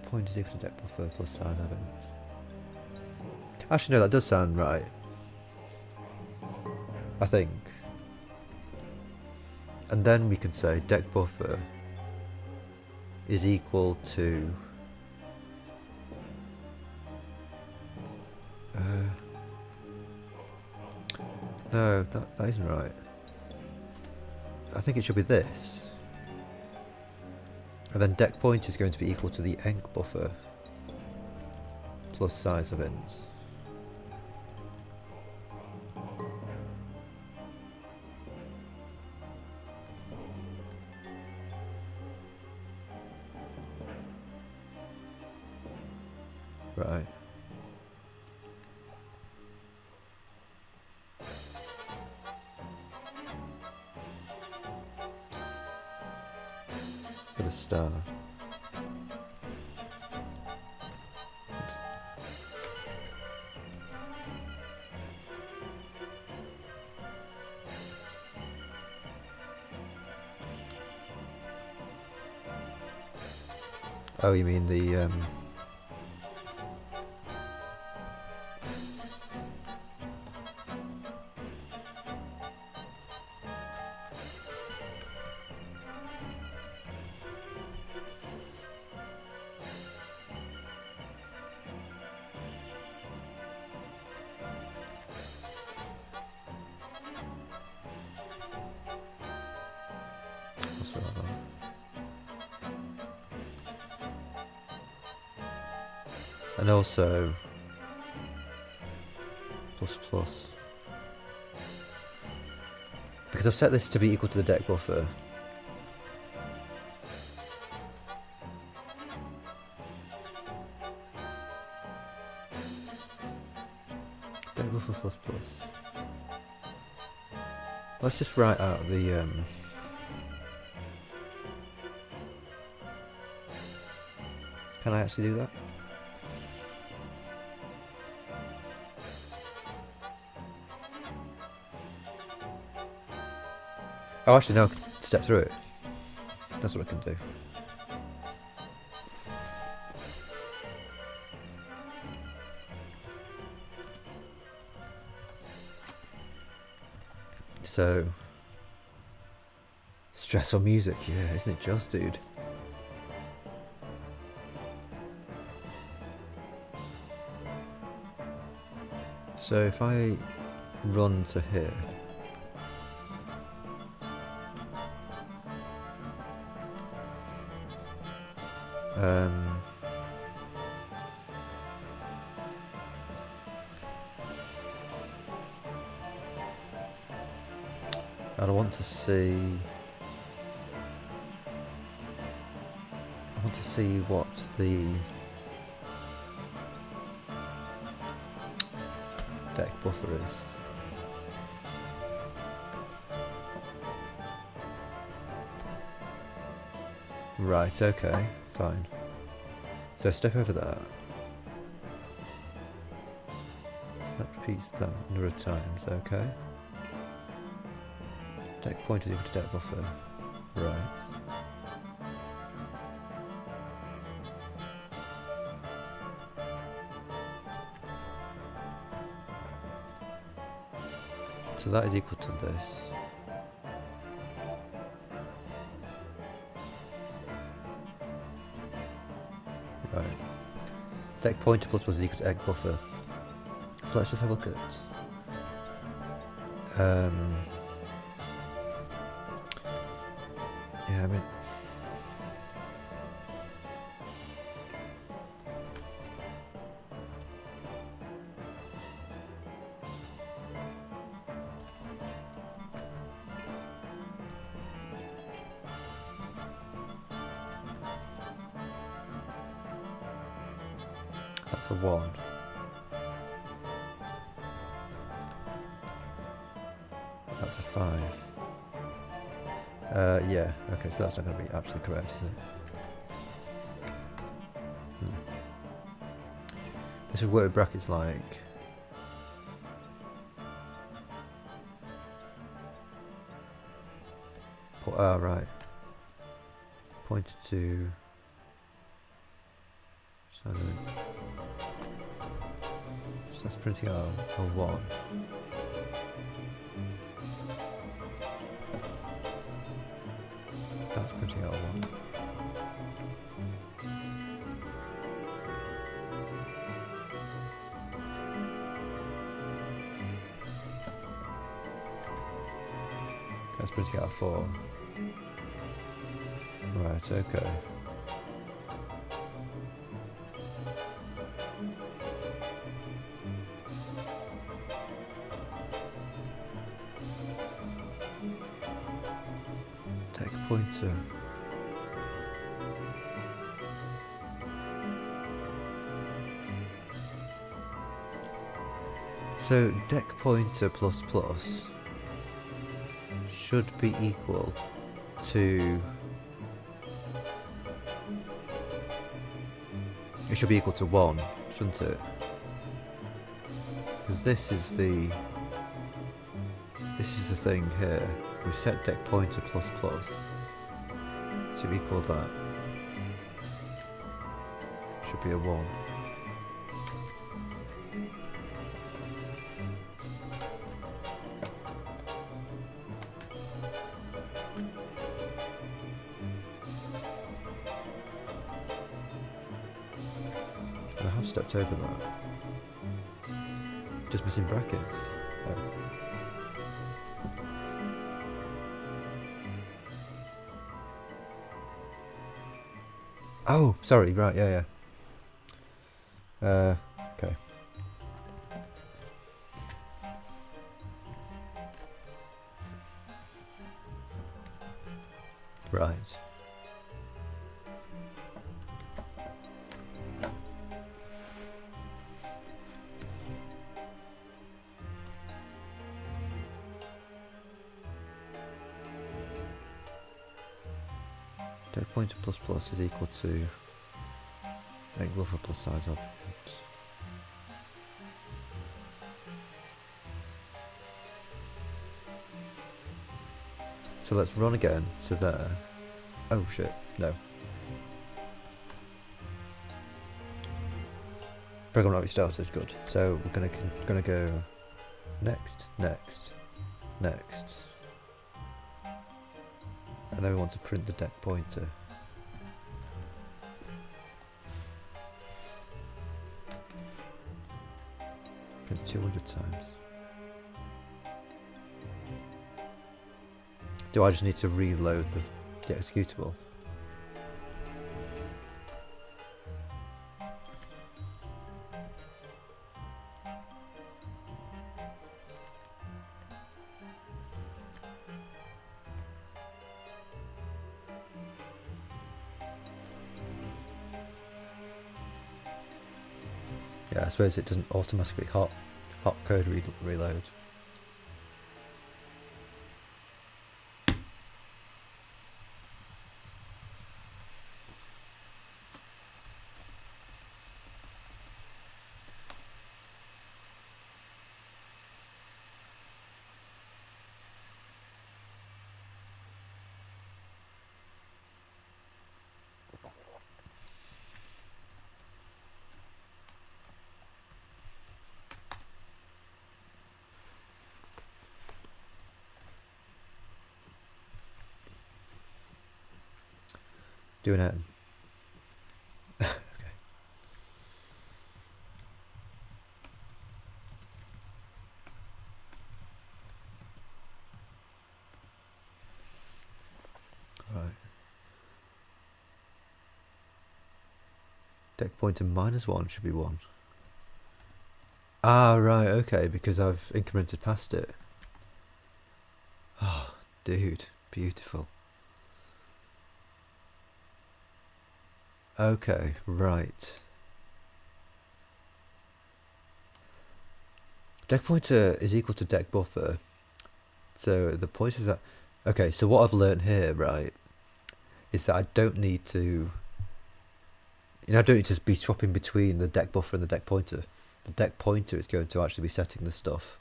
pointer is equal to deck buffer plus size of it. Actually, no, that does sound right. I think. And then we can say deck buffer is equal to no, that isn't right. I think it should be this. And then deck point is going to be equal to the enc buffer plus size of int. Right. Put a star. Oops. Oh, you mean the what's that about? And also plus plus, because I've set this to be equal to the deck buffer. Deck buffer plus plus. Let's just write out the can I actually do that? Oh, actually, no, I can step through it. That's what I can do. So, stressful music, yeah, isn't it just, dude? So if I run to here, I want to see what the deck buffer is. Right, okay, fine. So step over that. So that repeats that a number of times, okay. Deck point is equal to deck buffer. Right. So that is equal to this. Right. Deck pointer plus plus is equal to egg buffer. So let's just have a look at Yeah, I mean, that's a 1. That's a 5. Yeah, okay, so that's not going to be absolutely correct, is it? This would work with brackets like... right. Pointed to... 7. So that's printing out a 1. That's printing out a 1. That's printing out a 4. Right, okay. Take pointer. So deck pointer plus plus should be equal to... It should be equal to 1, shouldn't it? Because this is the thing here. We've set deck pointer plus plus to equal that. Should be a 1. And I have stepped over that. Just missing brackets. Oh. Oh, sorry, right, yeah. Okay. Right. Deck pointer plus plus is equal to egg buffer plus size of it. So let's run again to there. Oh shit, no. Program not restarted is good. So we're gonna go next, next, next. And then we want to print the deck pointer. Prints 200 times. Do I just need to reload the executable? Yeah, I suppose it doesn't automatically hot code reload. Doing it. Okay. Right. Deck pointer -1 should be 1. Ah, right, okay, because I've incremented past it. Oh, dude, beautiful. Okay, right. Deck pointer is equal to deck buffer. So the point is that... Okay, so what I've learned here, right, is that I don't need to... I don't need to be swapping between the deck buffer and the deck pointer. The deck pointer is going to actually be setting the stuff.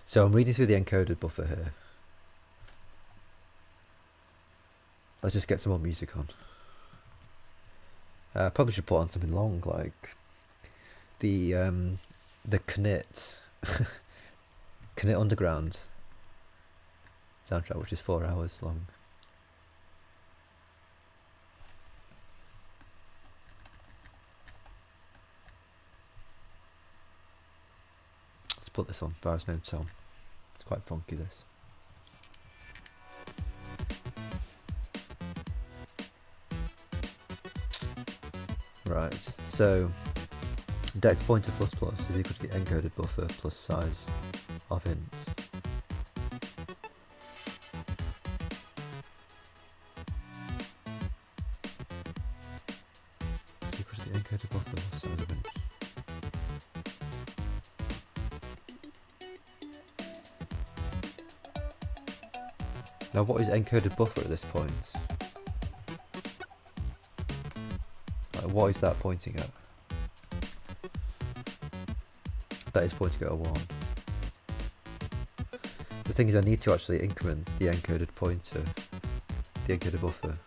So I'm reading through the encoded buffer here. Let's just get some more music on. Probably should put on something long, like the Knit Knit Underground soundtrack, which is 4 hours long. Let's put this on. Bar's name Tom. It's quite funky, this. Right, so deck pointer plus plus is equal to the encoded buffer plus size of int. Is equal to the encoded buffer plus size of int. Now what is encoded buffer at this point? Like, what is that pointing at? That is pointing at a 1. The thing is, I need to actually increment the encoded pointer, the encoded buffer.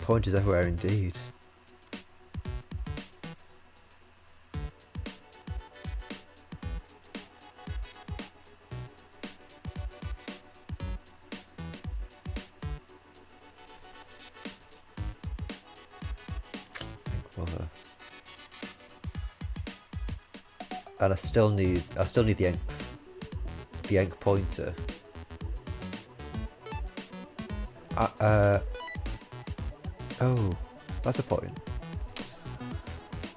Pointers everywhere indeed. And I still need the enc pointer. Oh, that's a point.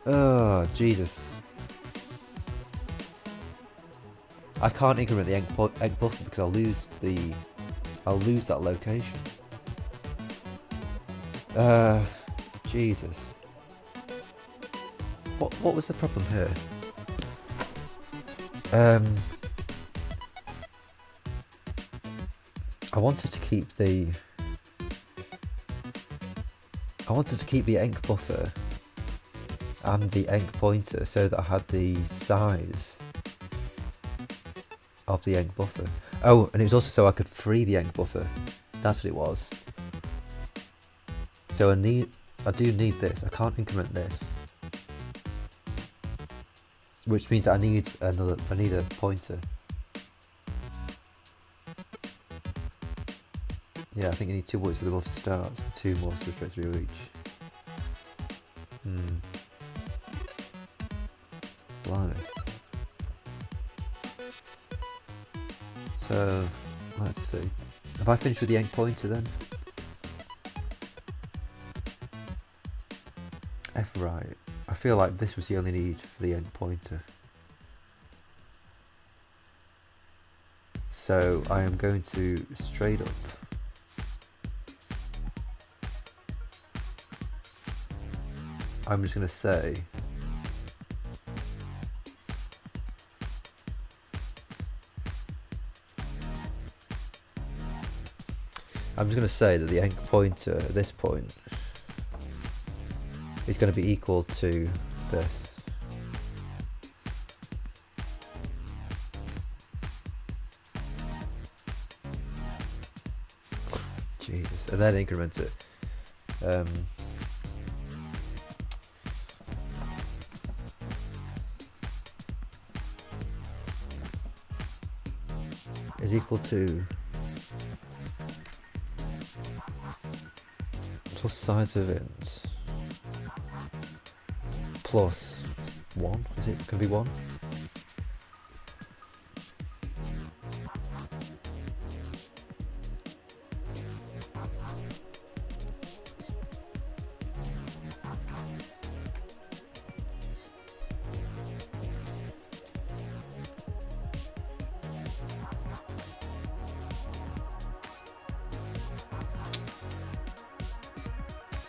Oh, Jesus. I can't increment the enc buffer because I'll lose that location. Jesus. What was the problem here? I wanted to keep the enc buffer and the enc pointer so that I had the size of the enc buffer. Oh, and it was also so I could free the enc buffer. That's what it was. So I do need this. I can't increment this, which means I need a pointer. Yeah, I think you need 2 bullets for the buff starts and 2 more to straight through each. Blimey. So, let's see. Have I finished with the enc pointer then? F right. I feel like this was the only need for the enc pointer. So I am going to straight up I'm just going to say that the enc pointer at this point is going to be equal to this. and then increment it. Is equal to plus size of int plus 1, is it? Can be 1?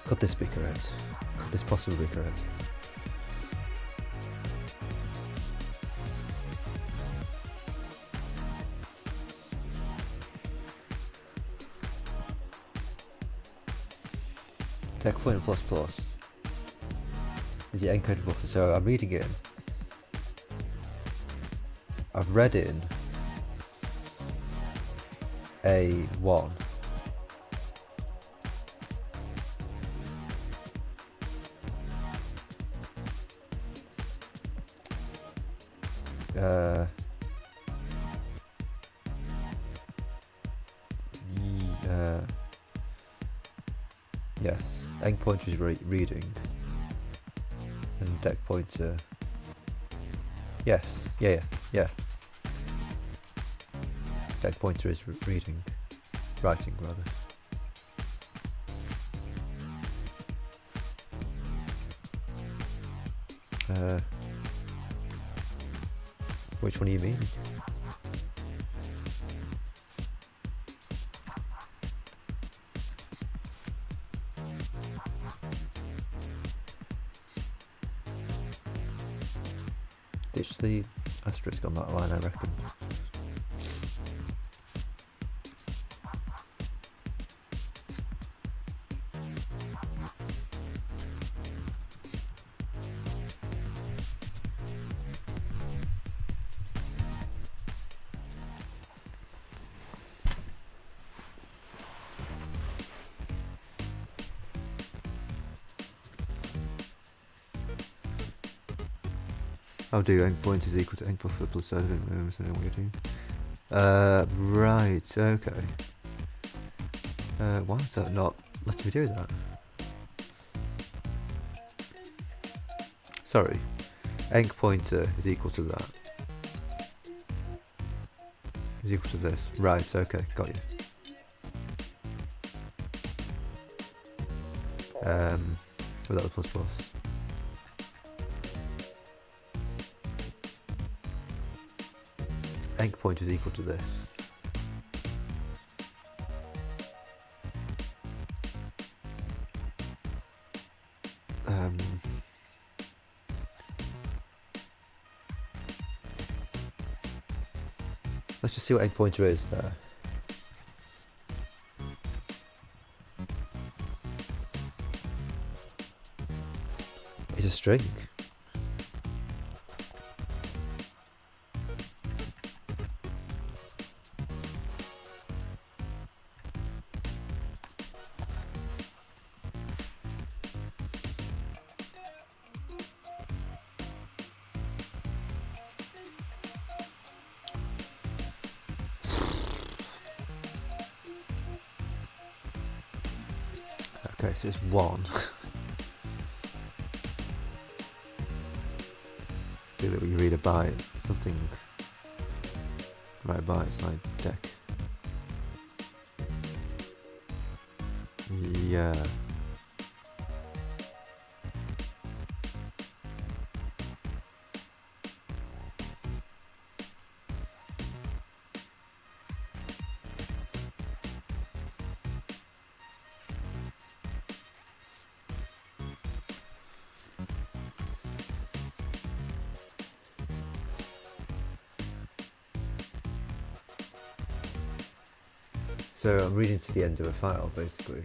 Could this be correct? Could this possibly be correct? Tech point plus plus is the encoding buffer. So I'm reading in. I've read in A1. Yes, enc pointer is reading, and deck pointer. Yes, yeah. Deck pointer is reading, writing rather. Which one do you mean? Ditch the asterisk on that line, I reckon. I'll do enc point is equal to enc buffer plus size. I don't know what you're doing. Right, okay. Why is that not letting me do that? Sorry. Enc pointer is equal to that. Is equal to this. Right, okay, got you. Without the plus plus. Enc point is equal to this. Let's just see what enc pointer is there. It's a string. Okay, so it's 1. Do that when you read a byte, something. Write a byte, it's like deck. Yeah. So I'm reading to the end of a file, basically.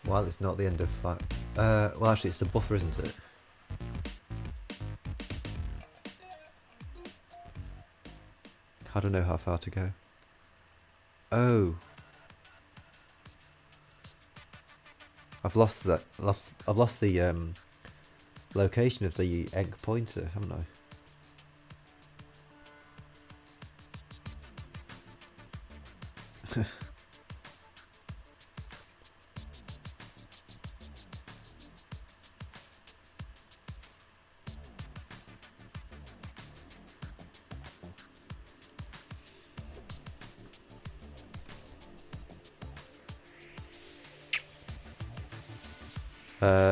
While it's not the end of file. Well, actually, it's the buffer, isn't it? I don't know how far to go. Oh. I've lost that. I've lost the location of the enc pointer, haven't I?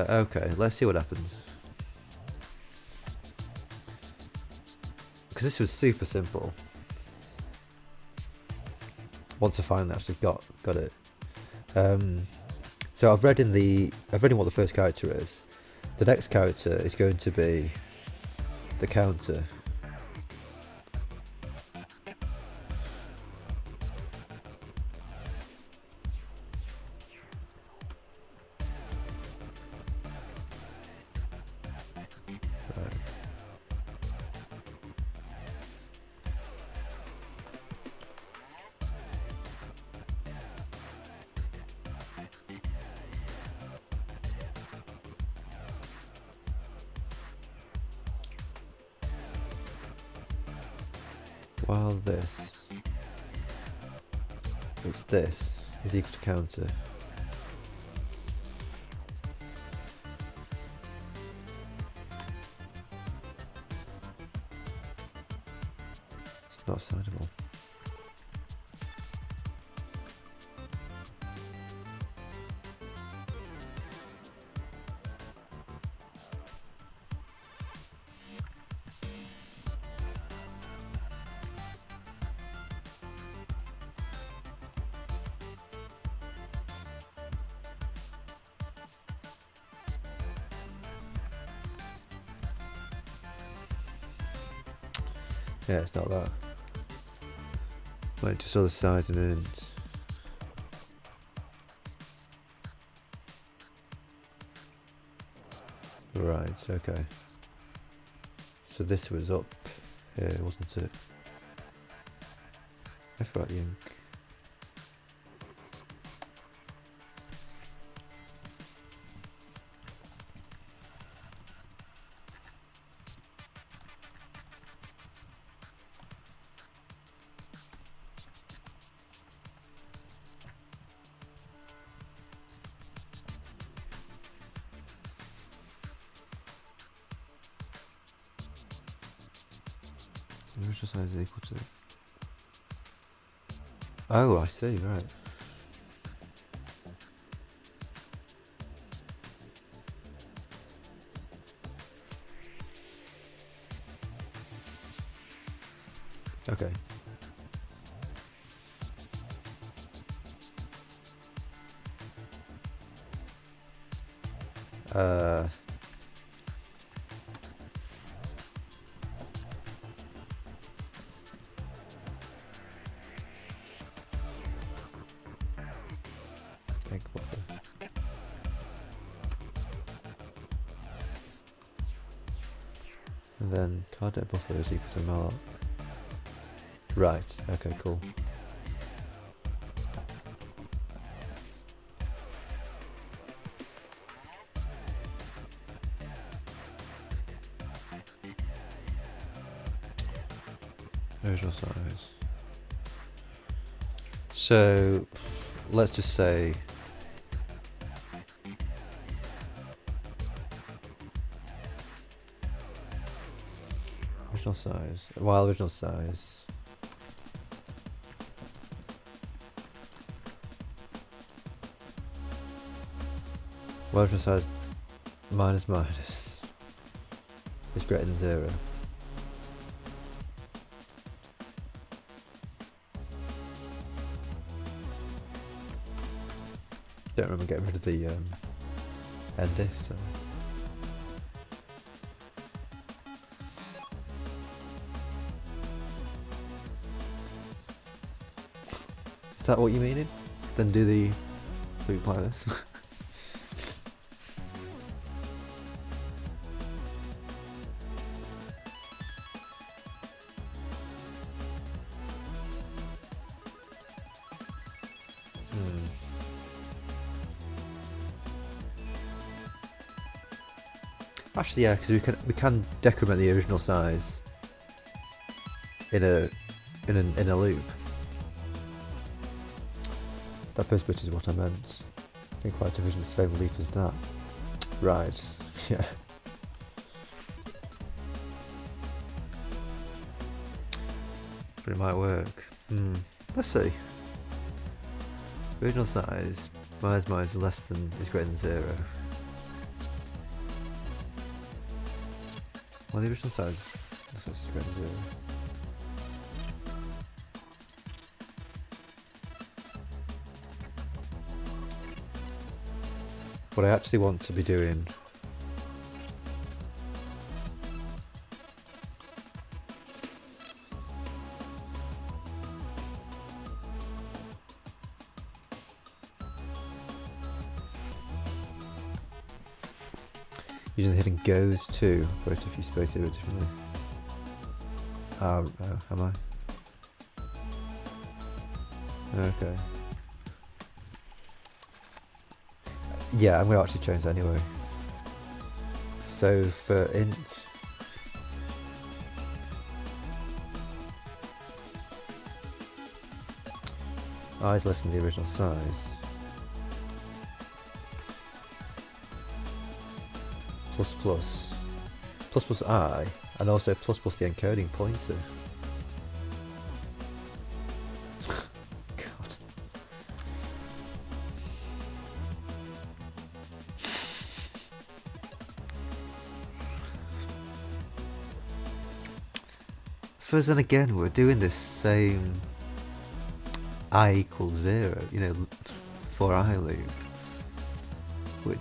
Okay, let's see what happens. Because this was super simple. Once I finally actually got it. So I've read in what the first character is. The next character is going to be the counter. While this is equal to counter. It's not assignable. Yeah, it's not that. Wait, just saw the size and int. Right, okay. So this was up here, wasn't it? F right ink. The original size is equal to... Oh, I see, right. Okay. Egg buffer. And then card data buffer is equal to malloc. Right, okay, cool. Original size. So let's just say original size. While original size. While original size minus minus is greater than 0. Don't remember getting rid of the end if, so. Is that what you meaning? Then do the loop like this. Actually, yeah, because we can decrement the original size in a loop. That first bit is what I meant. Didn't quite envision the same leap as that. Right. Yeah. But it might work. Let's see. Original size minus is less than is greater than 0. Well, the original size is greater than 0. What I actually want to be doing using the hidden goes to, wrote if you space it differently. Am I? Okay. Yeah, I'm going to actually change that anyway. So for int, I is less than the original size. Plus I, and also plus the encoding pointer. God. I suppose then again we're doing this same I equals 0, you know, for I loop, which,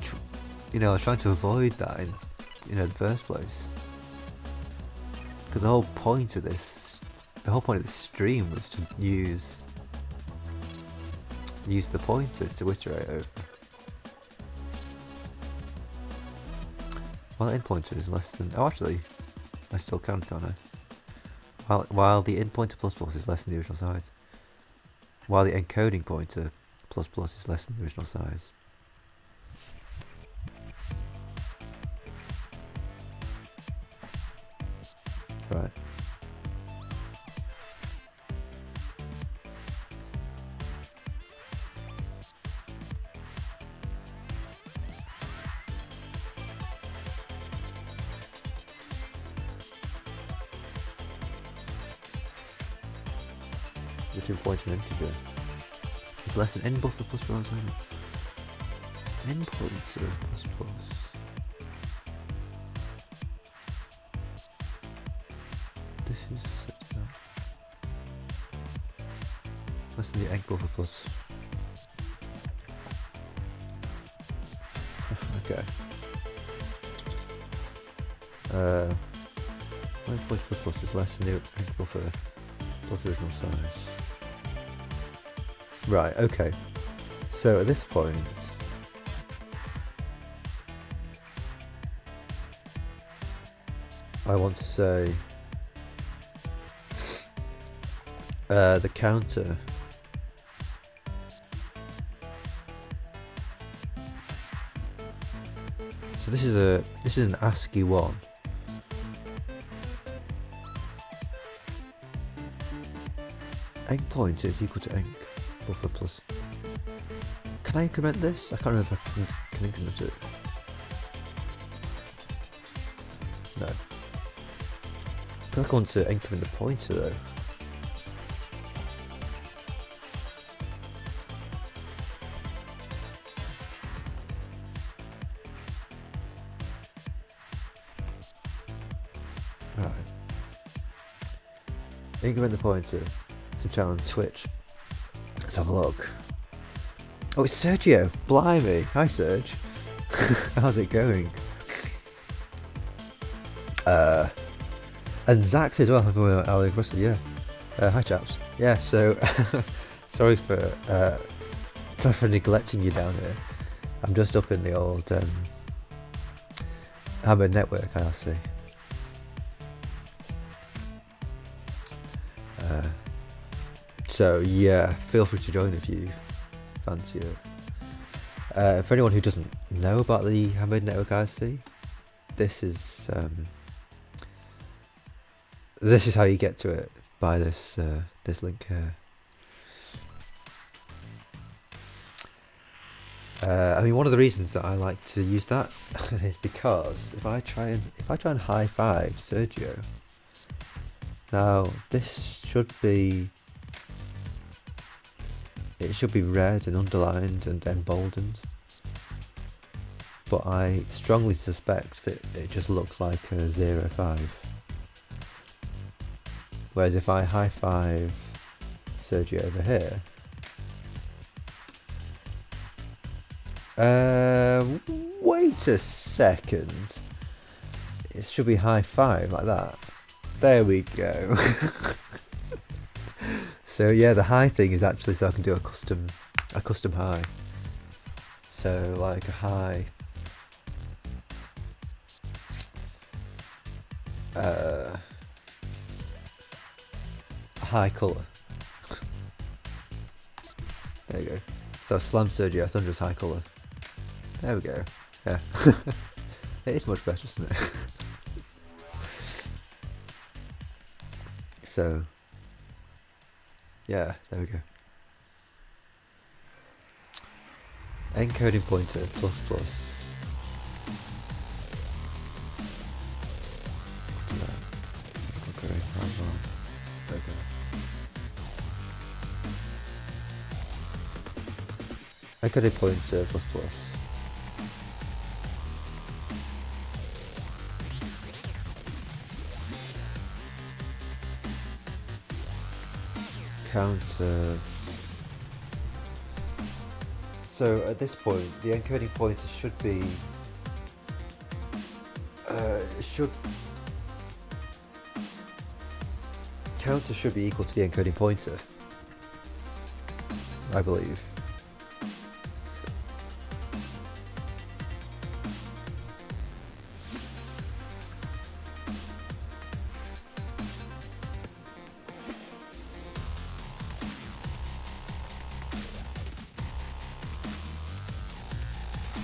you know, I was trying to avoid that in, you know, the first place. Because the whole point of this stream was to use the pointer to iterate over. While the in pointer is less than, oh actually, I still can, can't I? While the in pointer plus is less than the original size. While the encoding pointer plus is less than the original size. Right. Between pointer and integer. It's less than n buffer plus plus. N pointer plus. This is less than the egg buffer plus. Okay. N pointer plus is less than the egg buffer plus the original size. Right, okay. So at this point, I want to say the counter so this is an ASCII 1. Egg pointer is equal to egg buffer plus. Can I increment this? I can't remember if I can increment it. No. I feel like I want to increment the pointer though. Right. Increment the pointer to challenge Twitch. Let's have a look. Oh, it's Sergio. Blimey. Hi, Serge. How's it going? And Zach's as well. Yeah. Hi, chaps. Yeah. So, sorry for neglecting you down here. I'm just up in the old Hammer network, IRC. So yeah, feel free to join if you fancy it. For anyone who doesn't know about the Hammer Network IRC, this is how you get to it by this this link here. I mean, one of the reasons that I like to use that is because if I try and high five Sergio, now this should be red and underlined and emboldened, but I strongly suspect that it just looks like a 05. Whereas if I high five Sergio over here, wait a second, it should be high five like that. There we go. So yeah, the high thing is actually so I can do a custom high. So like a high colour. There you go. So slam Sergio Thunder's high colour. There we go. Yeah. It is much better, isn't it? So yeah, there we go. Encoding pointer plus plus. No. Okay, okay. Encoding pointer plus plus. Counter. So at this point, the encoding pointer should be counter should be equal to the encoding pointer, I believe.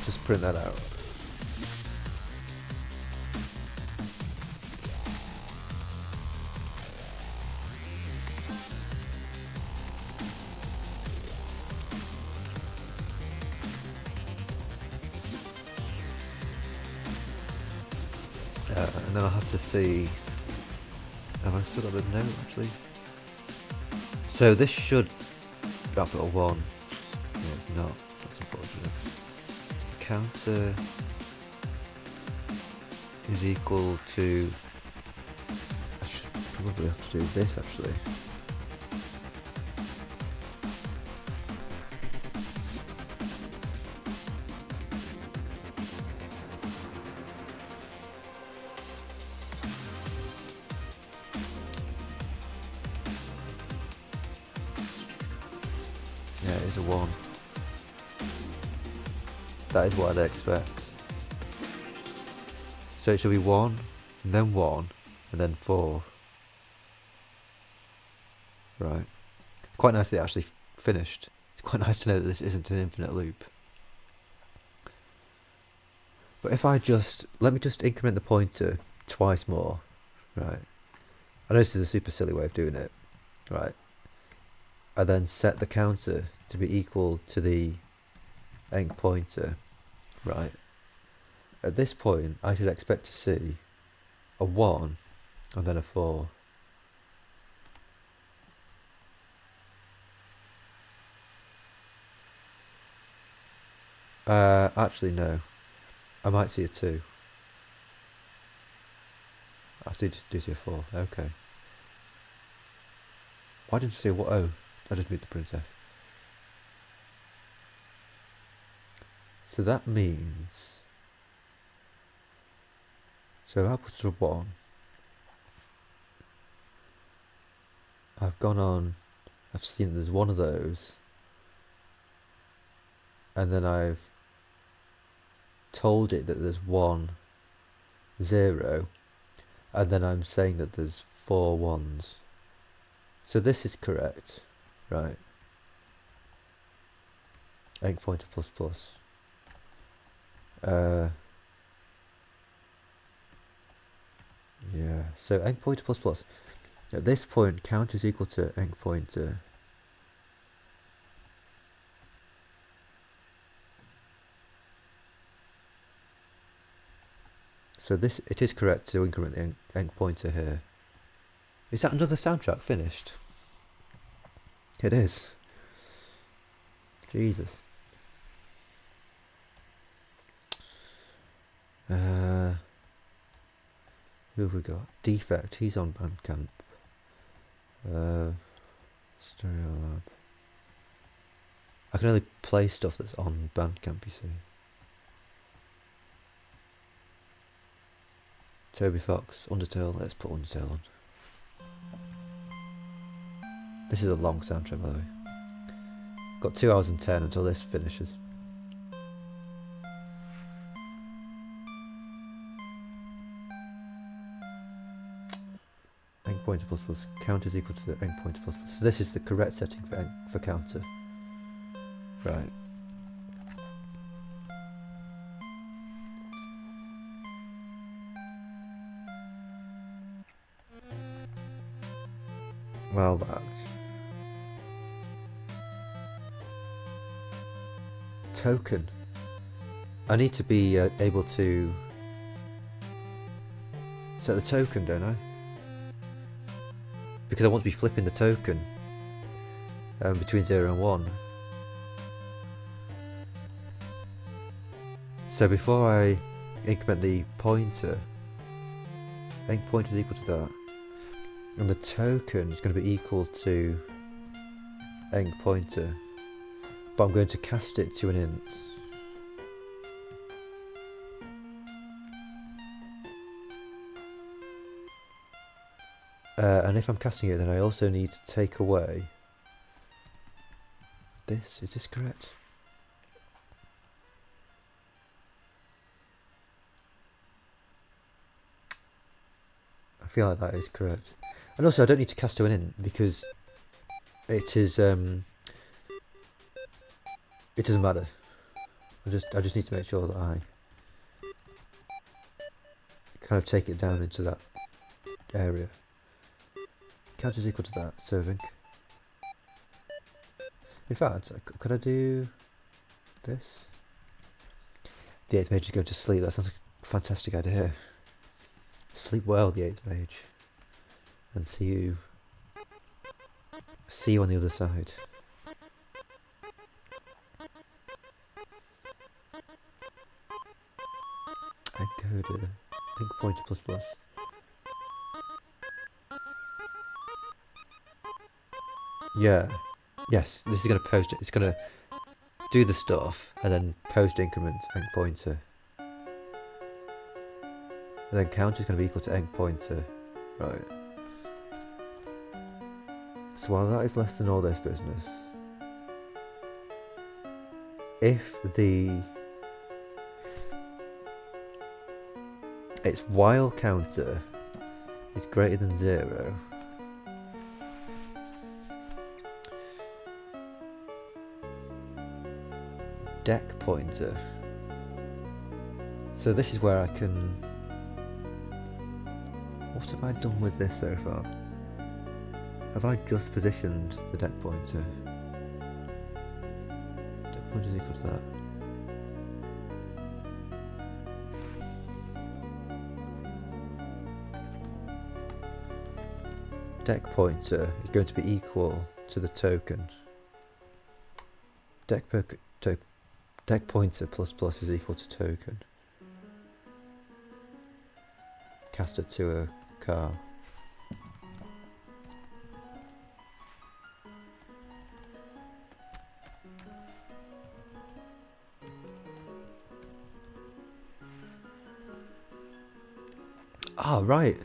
Just print that out. And then I'll have to see. Have I still got the note actually? So this should up at a 1. Yeah, it's not. That's unfortunate. Counter is equal to. I should probably have to do this actually. Yeah, it is a 1. That is what I'd expect. So it should be 1, and then 1, and then 4. Right. Quite nice that it actually finished. It's quite nice to know that this isn't an infinite loop. But if I let me just increment the pointer twice more. Right. I know this is a super silly way of doing it. Right. I then set the counter to be equal to the enc pointer. Right. At this point, I should expect to see a 1 and then a 4. Actually no. I might see a 2. I do see a 4. Okay. Why didn't you see a what? Oh, I just moved the printf. So that means. So output's a 1. I've gone on. I've seen there's one of those. And then I've told it that there's 1, 0. And then I'm saying that there's 4 1s. So this is correct, right? Enc pointer plus plus. So enc pointer plus plus. At this point, count is equal to enc pointer. So this, it is correct to increment the enc pointer here. Is that another soundtrack finished? It is. Jesus. Who have we got? Defect, he's on Bandcamp. Stereolab. I can only play stuff that's on Bandcamp, you see. Toby Fox, Undertale, let's put Undertale on. This is a long soundtrack, by the way. Got 2 hours and 10 until this finishes. Enc pointer plus plus. Counter is equal to the enc pointer plus plus. So this is the correct setting for counter. Right. Well, that's token. I need to be able to set the token, don't I? Because I want to be flipping the token between 0 and 1. So before I increment the pointer, enc pointer is equal to that. And the token is going to be equal to enc pointer. But I'm going to cast it to an int. And if I'm casting it, then I also need to take away this. Is this correct? I feel like that is correct. And also I don't need to cast to an int because it is it doesn't matter. I just need to make sure that I kind of take it down into that area. Count is equal to that, serving. In fact, could I do this? The 8th mage is going to sleep. That sounds like a fantastic idea. Sleep well, the 8th mage. And see you on the other side. Encoder. Enc pointer plus plus. Yeah. Yes, this is going to post it. It's going to do the stuff and then post increment enc pointer. And then count is going to be equal to enc pointer. Right. So while that is less than all this business, if its while counter is greater than 0, deck pointer. So this is where I can... What have I done with this so far? Have I just positioned the deck pointer? Deck pointer is equal to that. Deck pointer is going to be equal to the token. Deck pointer plus plus is equal to token. Cast it to a car. Ah, right.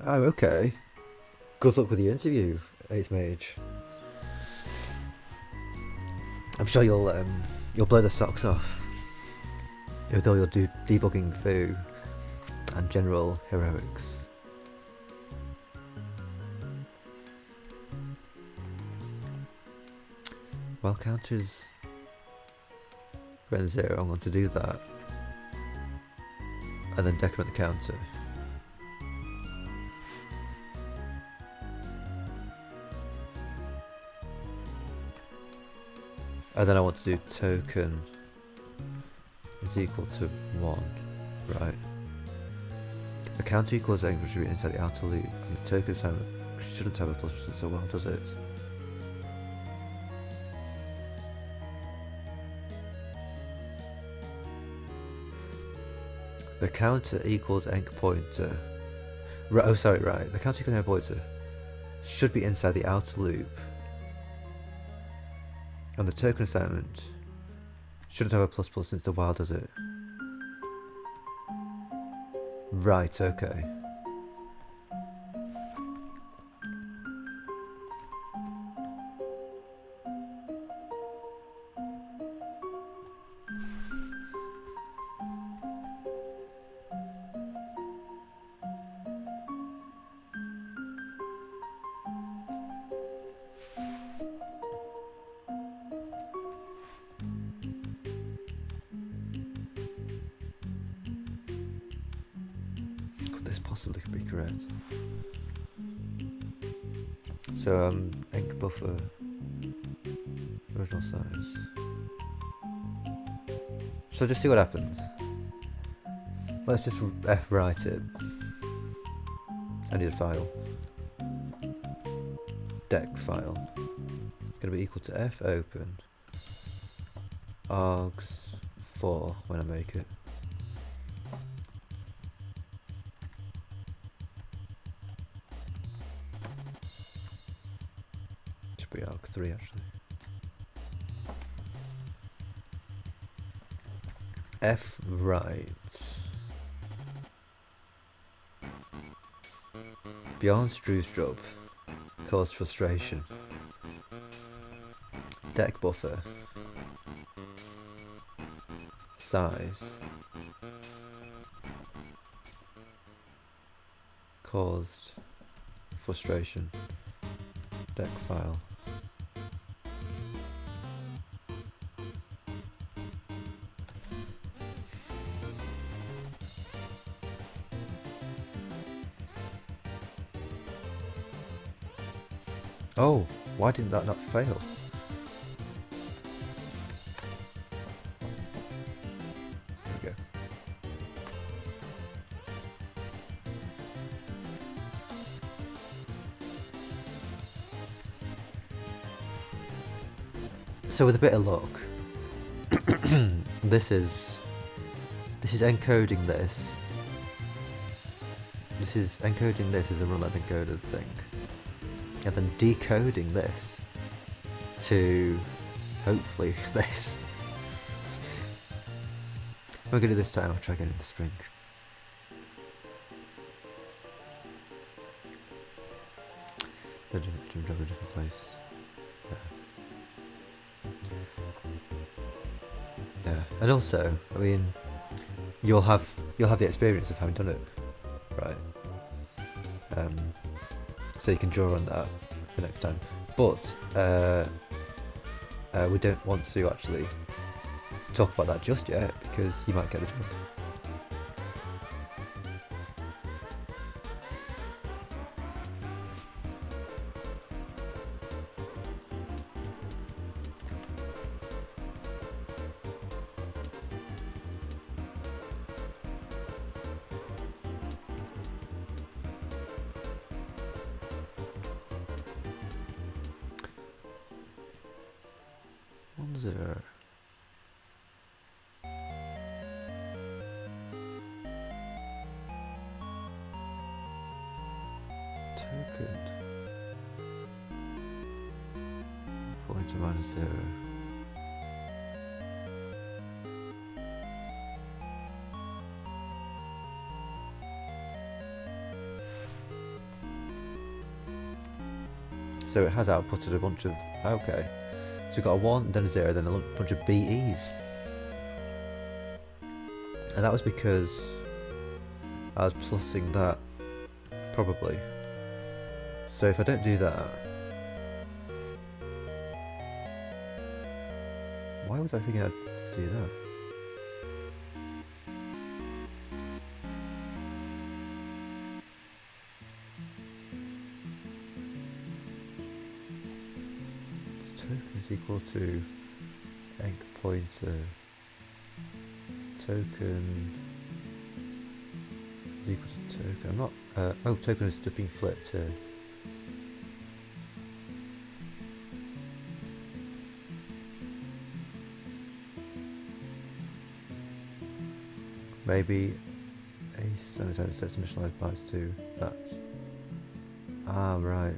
Oh, okay. Good luck with the interview, 8th mage. I'm sure you'll blow the socks off with all your debugging foo and general heroics. While counters when 0, I'm going to do that and then decrement the counter. And then I want to do token is equal to 1, right? The counter equals angle should be inside the outer loop, and the token assignment shouldn't have a plus, so well does it? The counter equals enc pointer. Right, oh sorry, right. The counter equals enc pointer should be inside the outer loop, and the token assignment shouldn't have a plus since the while does it. Right, okay. Could this possibly be correct? So enc buffer original size. So just see what happens. Let's just F write it. I need a file. Deck file. Gonna be equal to F open args 4 when I make it. Should be arg 3 actually. F right. Beyond Drewsdrop caused frustration. Deck buffer size caused frustration. Deck file. Oh, why didn't that not fail? There we go. So with a bit of luck, this is encoding this. This is encoding this as a run length encoded thing. And then decoding this to hopefully this. We're gonna do this time. I'll try again in the spring. Jump over a different place. Yeah, and also, I mean, you'll have the experience of having done it, right? So you can draw on that for next time. But we don't want to actually talk about that just yet because you might get the job. Zero. Token. Point to minus 0. So it has outputted a bunch of, okay. So we've got a 1, then a 0, then a bunch of BEs. And that was because I was plussing that, probably. So if I don't do that, why was I thinking I'd do that? Token is equal to pointer token is equal to token. I'm not. Oh, token is just being flipped here. Maybe a sanitizer sets initialized bytes to that. Ah, right.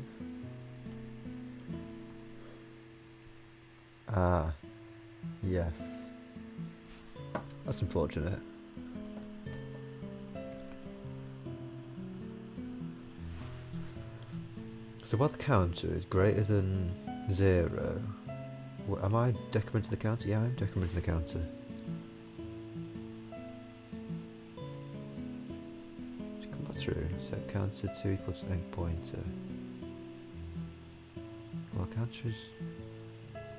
Ah, yes. That's unfortunate. So while the counter is greater than 0, am I decrementing the counter? Yeah, I'm decrementing the counter. Come back through. Set counter to equal to end pointer. Well, counter is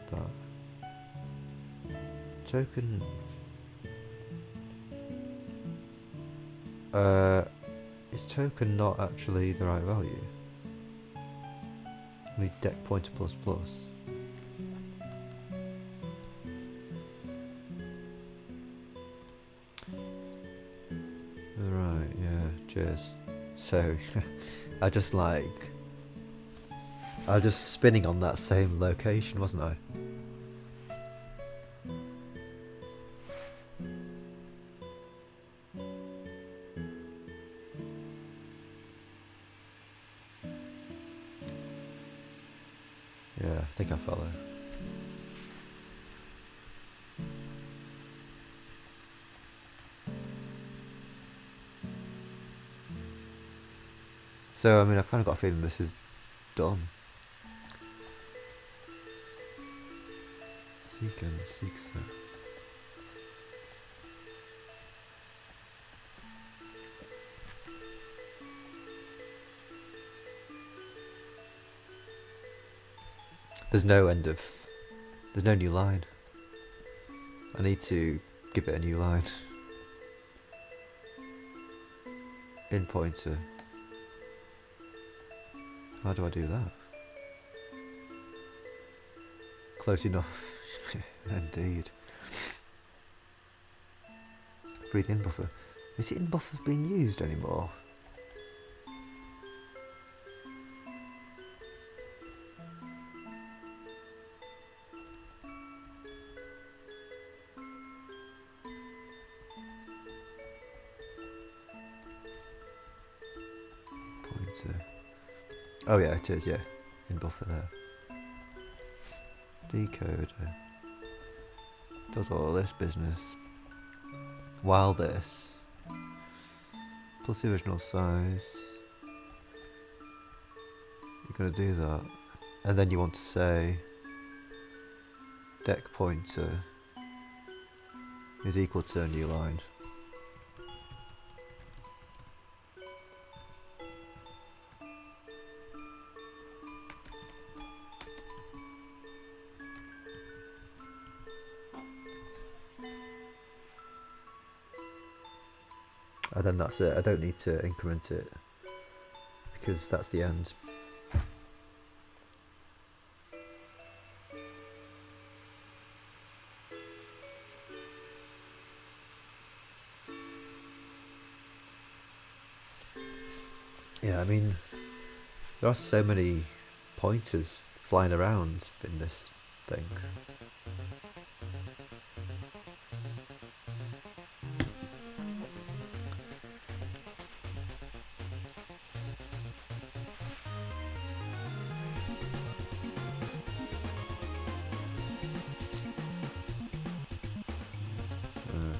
that. Token. Is token not actually the right value? We need deck pointer plus plus. Right, yeah, cheers. So, I was just spinning on that same location, wasn't I? Yeah, I think I follow. So, I mean, I've kind of got a feeling this is done. Seek and seek set. There's no new line. I need to give it a new line. In pointer. How do I do that? Close enough. Indeed. Breathe in buffer. Is it in buffer being used anymore? Oh yeah, it is, yeah. In buffer there. Decoder. Does all this business. While this. Plus the original size. You're going to do that. And then you want to say deck pointer is equal to a new line. And then that's it. I don't need to increment it because that's the end. Yeah, I mean, there are so many pointers flying around in this thing.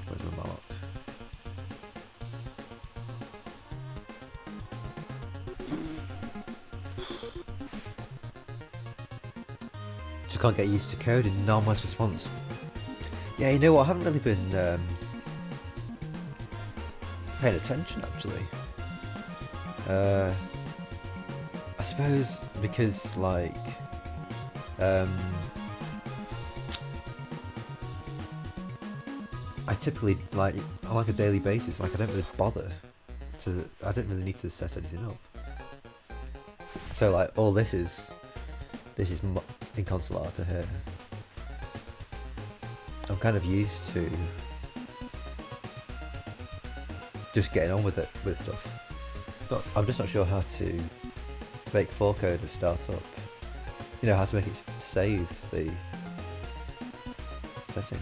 Where's my mark? Just can't get used to coding normalized response. Yeah, you know what? I haven't really been paying attention actually. I suppose because like I typically like on like a daily basis, like I don't really bother to. I don't really need to set anything up. So like all this is in Consolata here. I'm kind of used to just getting on with it, with stuff. But I'm just not sure how to make 4Coder start up. You know, how to make it save the setting.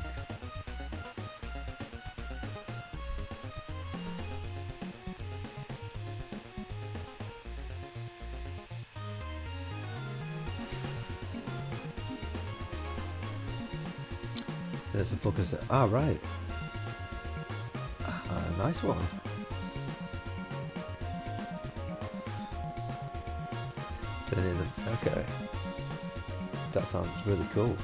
There's a focus. Ah, right. Ah, nice one. Okay. That sounds really cool.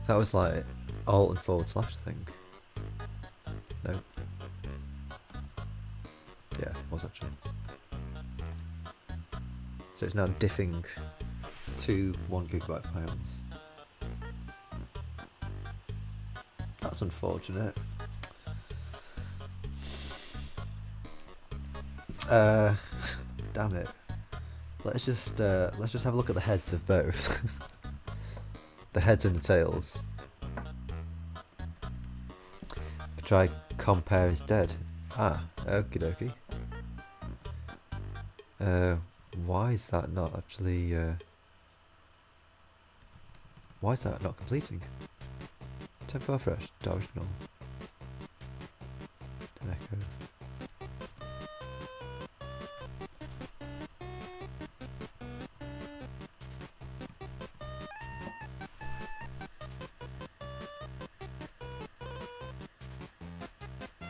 That was like alt and forward slash, I think. No. Yeah, it was actually. So it's now diffing to 1 GB files. That's unfortunate. Damn it. Let's just have a look at the heads of both. The heads and the tails. Try compare instead. Ah, okie dokie. Why is that not actually why is that not completing? Tempo fresh, original. Then echo.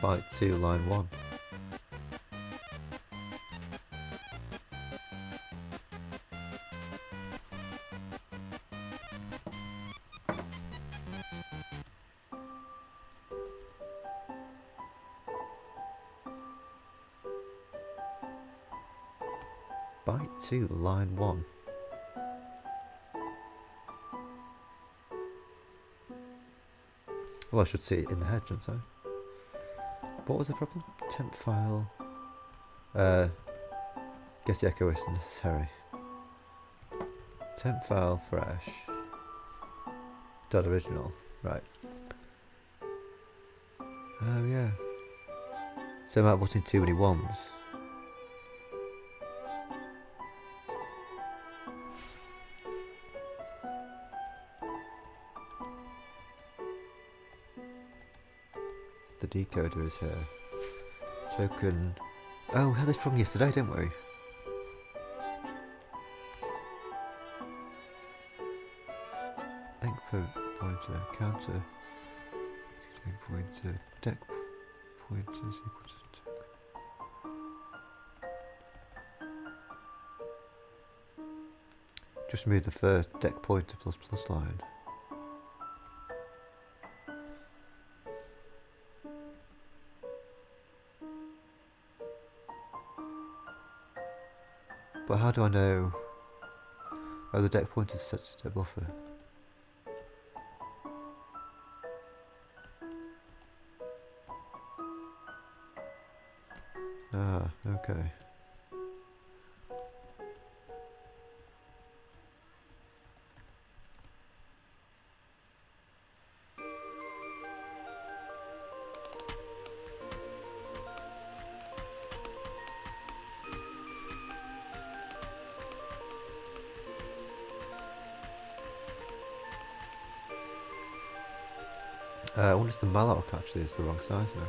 Byte 2, line 1. Byte 2, line 1. Well, I should see it in the head, shouldn't I? What was the problem? Temp file. Guess the echo is necessary. Temp file fresh. Dot original. Right. Oh yeah. So I might put in too many ones. The decoder is here. Token. Oh, we had this from yesterday, didn't we? Encoding pointer, counter, pointer, deck pointers equal to token. Just move the first deck pointer plus plus line. But how do I know? Oh, the deck pointer is set to buffer. Ah, okay. I wonder if the malloc actually is the wrong size now.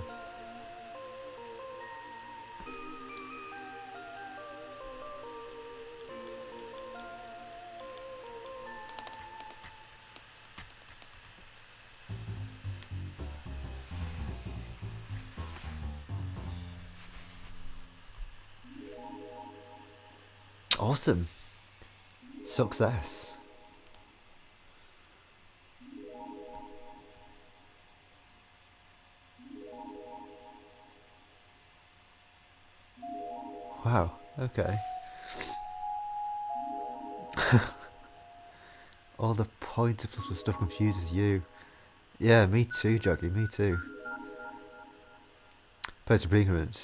Awesome. Success. Wow, okay. All the pointer plus stuff confuses you. Yeah, me too, Joggy, me too. Pointer pre-increment.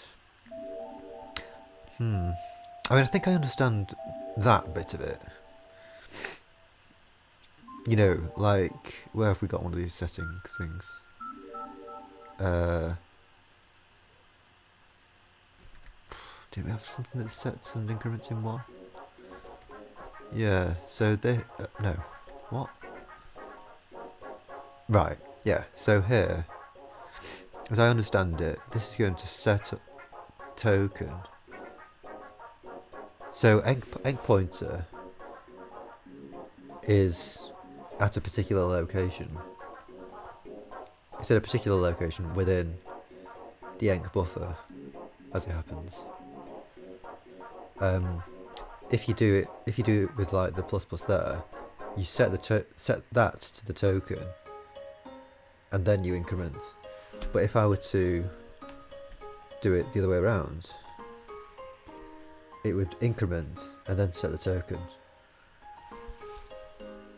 I mean, I think I understand that bit of it. You know, like, where have we got one of these setting things? Do we have something that sets and increments in one? Yeah, so they... no. What? Right, yeah, so here, as I understand it, this is going to set a token. So enc pointer is at a particular location. It's at a particular location within the enc buffer, as it happens. If you do it with like the plus there, you set that to the token, and then you increment. But if I were to do it the other way around, it would increment and then set the token.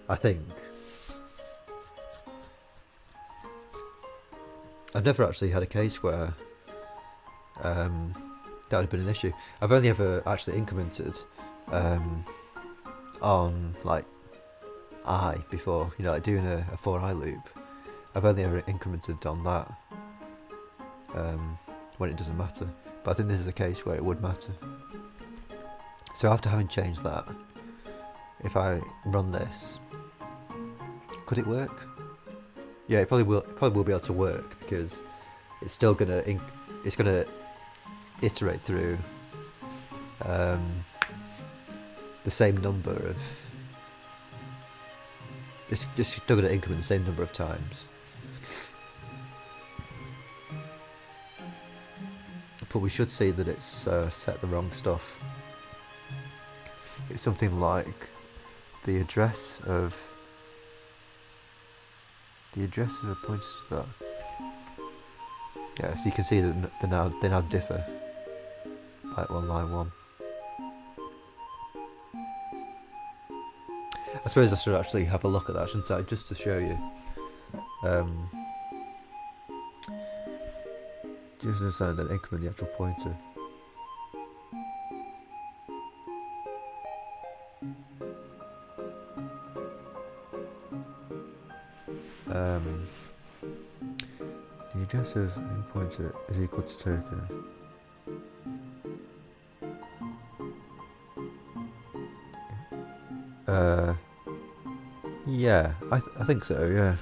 I think. I've never actually had a case where that would have been an issue. I've only ever actually incremented on like I before, you know, like doing a for I loop. I've only ever incremented on that when it doesn't matter. But I think this is a case where it would matter. So after having changed that, if I run this, could it work? Yeah, it probably will be able to work, because it's still gonna iterate through the same number of. It's still gonna increment the same number of times. But we should see that it's set the wrong stuff. It's something like the address of a pointer start. Yeah, so you can see that they now differ. Byte 1, line 1. I suppose I should actually have a look at that, shouldn't I? Just to show you. Just understand that increment the actual pointer. The address of a pointer is equal to token. Yeah, I think so. Yeah.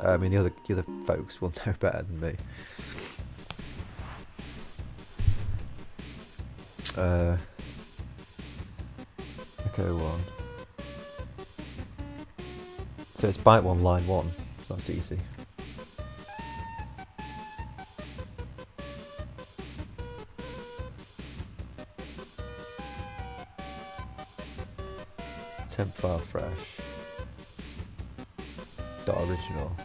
I mean, the other folks will know better than me. Echo 1. So it's byte 1, line 1. So that's easy. Temp file fresh. Dot original.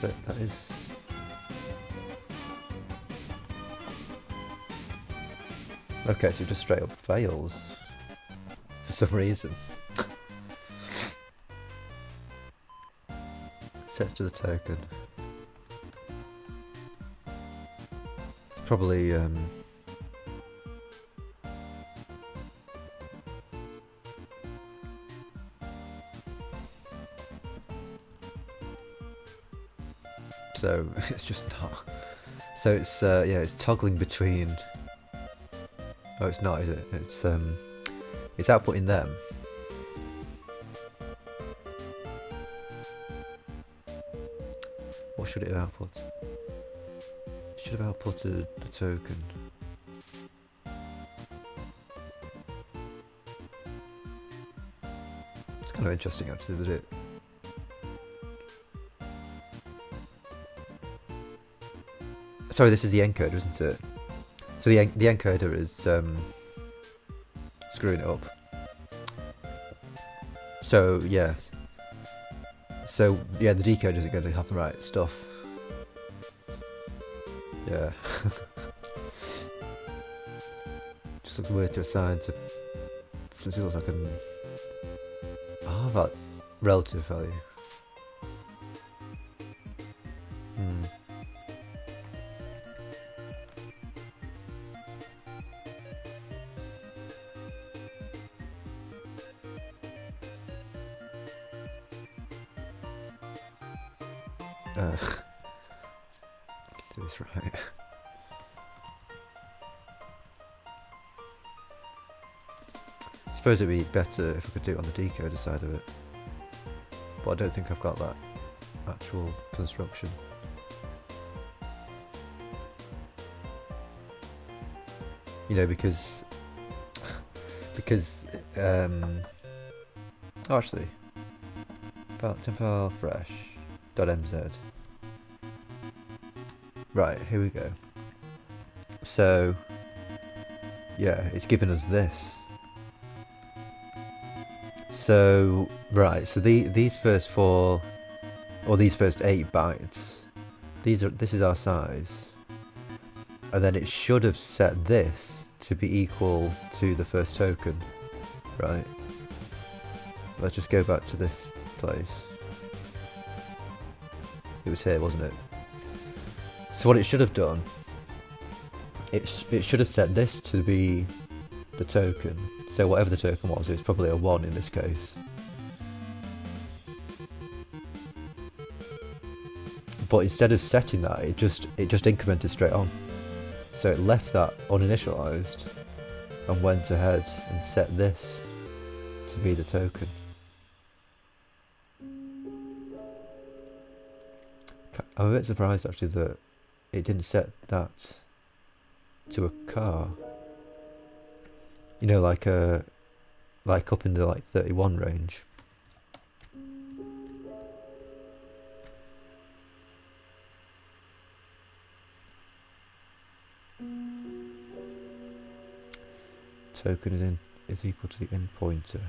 So that is. Okay, so it just straight up fails for some reason. Set to the token. It's probably so it's just not. So it's yeah, it's toggling between. Oh, it's not, is it? It's outputting them. What should it have output? It should have outputted the token. It's kind of interesting actually that it. Sorry, this is the encoder, isn't it? So the encoder is screwing it up. So yeah. So yeah, the decoder isn't going to have the right stuff. Yeah. Just looks weird to assign to. It looks like an. Oh, that relative value. Hmm. Do this right. I suppose it'd be better if I could do it on the decoder side of it, but I don't think I've got that actual construction. You know, because oh, actually, temporal fresh.mz. Right, here we go. So yeah, it's given us this. So right, so these first 4 or these first 8 bytes, this is our size, and then it should have set this to be equal to the first token, right? Let's just go back to this place. It was here, wasn't it? So what it should have done, it should have set this to be the token. So whatever the token was, it's probably a 1 in this case. But instead of setting that, it just incremented straight on. So it left that uninitialized and went ahead and set this to be the token. I'm a bit surprised actually that it didn't set that to a car. You know, like up in the like 31 range. Token is equal to the in pointer.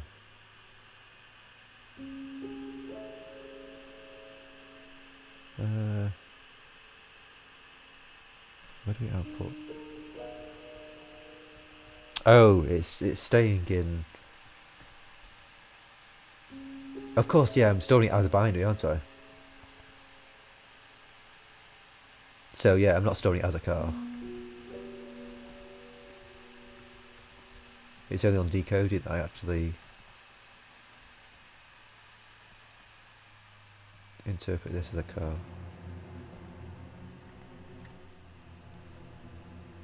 Where do we output? Oh, it's staying in. Of course, yeah, I'm storing it as a binary, aren't I? So yeah, I'm not storing it as a car. It's only on decoding that I actually interpret this as a car.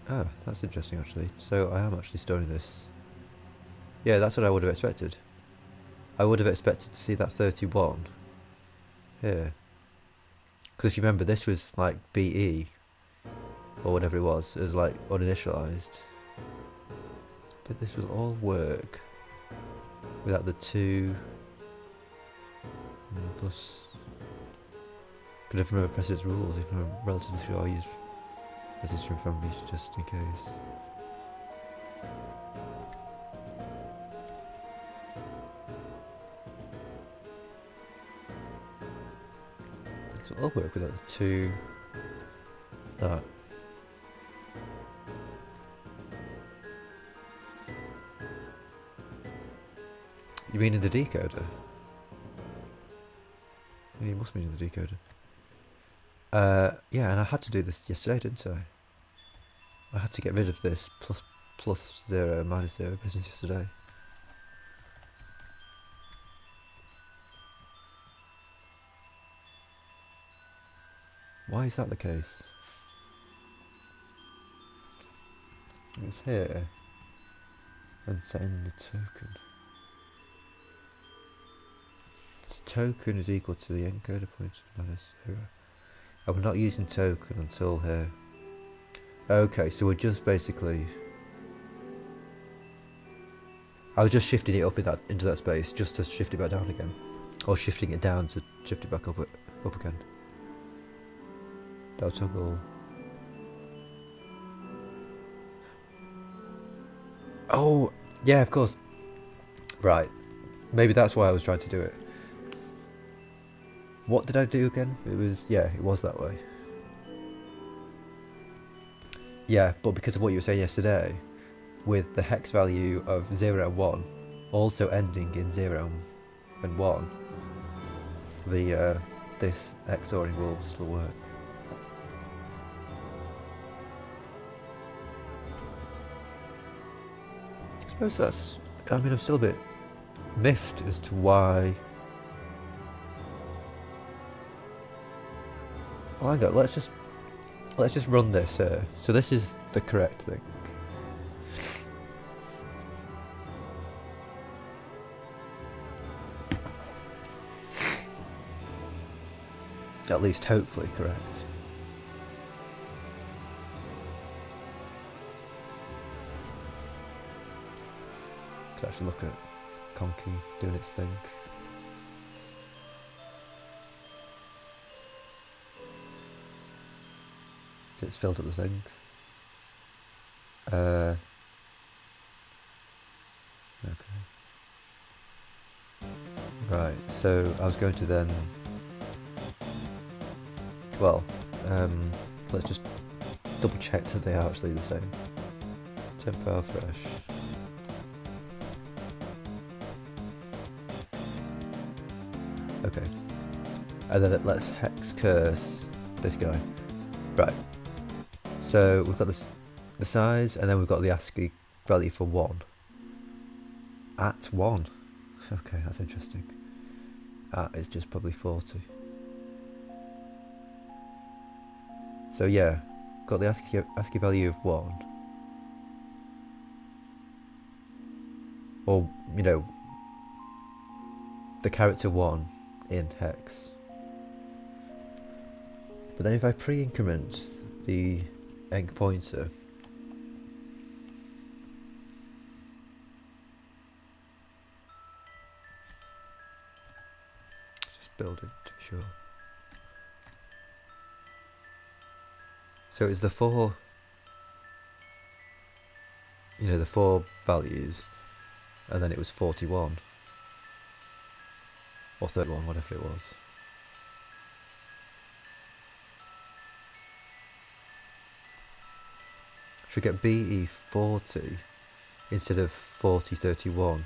Ah, that's interesting actually. So I am actually storing this. Yeah, that's what I would have expected. I would have expected to see that 31 here. Because if you remember, this was like BE, or whatever it was like uninitialized. That this will all work without the 2 plus. But if I remember precedence rules, if I'm relatively sure I use resistor from me just in case. This will all work without the 2. That. You mean in the decoder? Yeah, you must mean in the decoder. Yeah, and I had to do this yesterday, didn't I? I had to get rid of this plus 0 minus 0 business yesterday. Why is that the case? It's here and setting the token. This token is equal to the encoder pointer minus 0. And we're not using token until here. Okay, so we're just basically. I was just shifting it up into that space just to shift it back down again, or shifting it down to shift it back up again. That'll toggle. Oh, yeah, of course. Right. Maybe that's why I was trying to do it. What did I do again? It was, yeah, it was that way. Yeah, but because of what you were saying yesterday, with the hex value of 0 and 1 also ending in 0 and 1, the this XORing will still work. I suppose that's... I mean, I'm still a bit miffed as to why... Oh, hang on, let's just run this here. So this is the correct thing. At least hopefully correct. Could actually look at Conky doing its thing. So it's filled up the thing. Okay. Right, so I was going to then... Well, let's just double check that they are actually the same. Tempo fresh. Okay. And then let's hex curse this guy. Right. So we've got the size, and then we've got the ASCII value for 1. At 1. Okay, that's interesting. At is just probably 40. So yeah, got the ASCII value of 1. Or, you know, the character 1 in hex. But then if I pre-increment the enc pointer, just build it to be sure. So it's the 4, you know, the 4 values, and then it was 41 or 31, whatever it was. Should get BE 40 instead of 4031.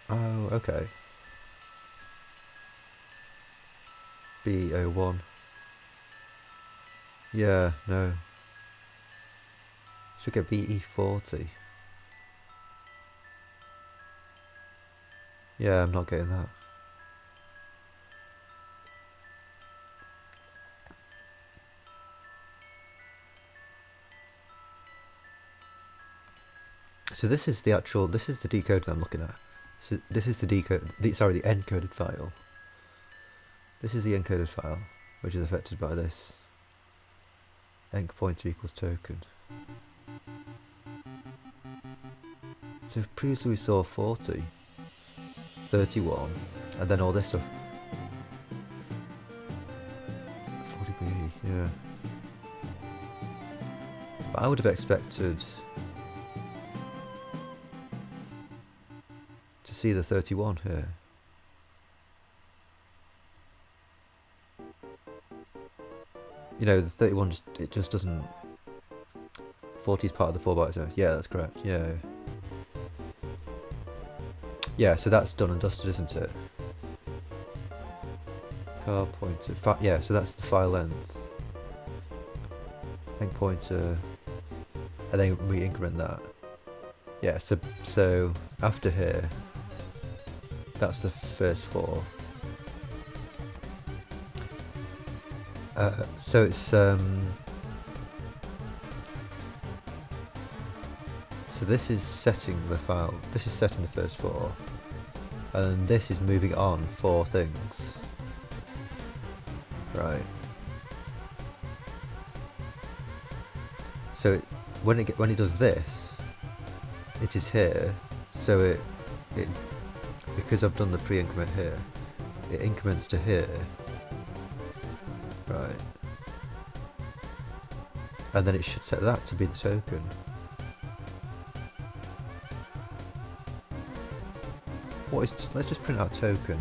Oh, okay. BE01. Yeah, no. Should get BE 40. Yeah, I'm not getting that. So this is the actual, this is the decode I'm looking at. So this is the decode, the encoded file. This is the encoded file, which is affected by this enc pointer equals token. So previously we saw 40, 31, and then all this stuff. 40B, yeah. But I would have expected to see the 31 here. You know, the 31 it just doesn't... 40 is part of the 4 bytes. Yeah, that's correct. Yeah. Yeah, so that's done and dusted, isn't it? Car pointer. Yeah, so that's the file length. Enc pointer. And then we increment that. Yeah, so after here, that's the first 4. So it's so this is setting the file. This is setting the first 4, and this is moving on 4 things. Right. So when it does this, it is here. So it because I've done the pre-increment here, it increments to here. Right. And then it should set that to be the token. Let's just print out token.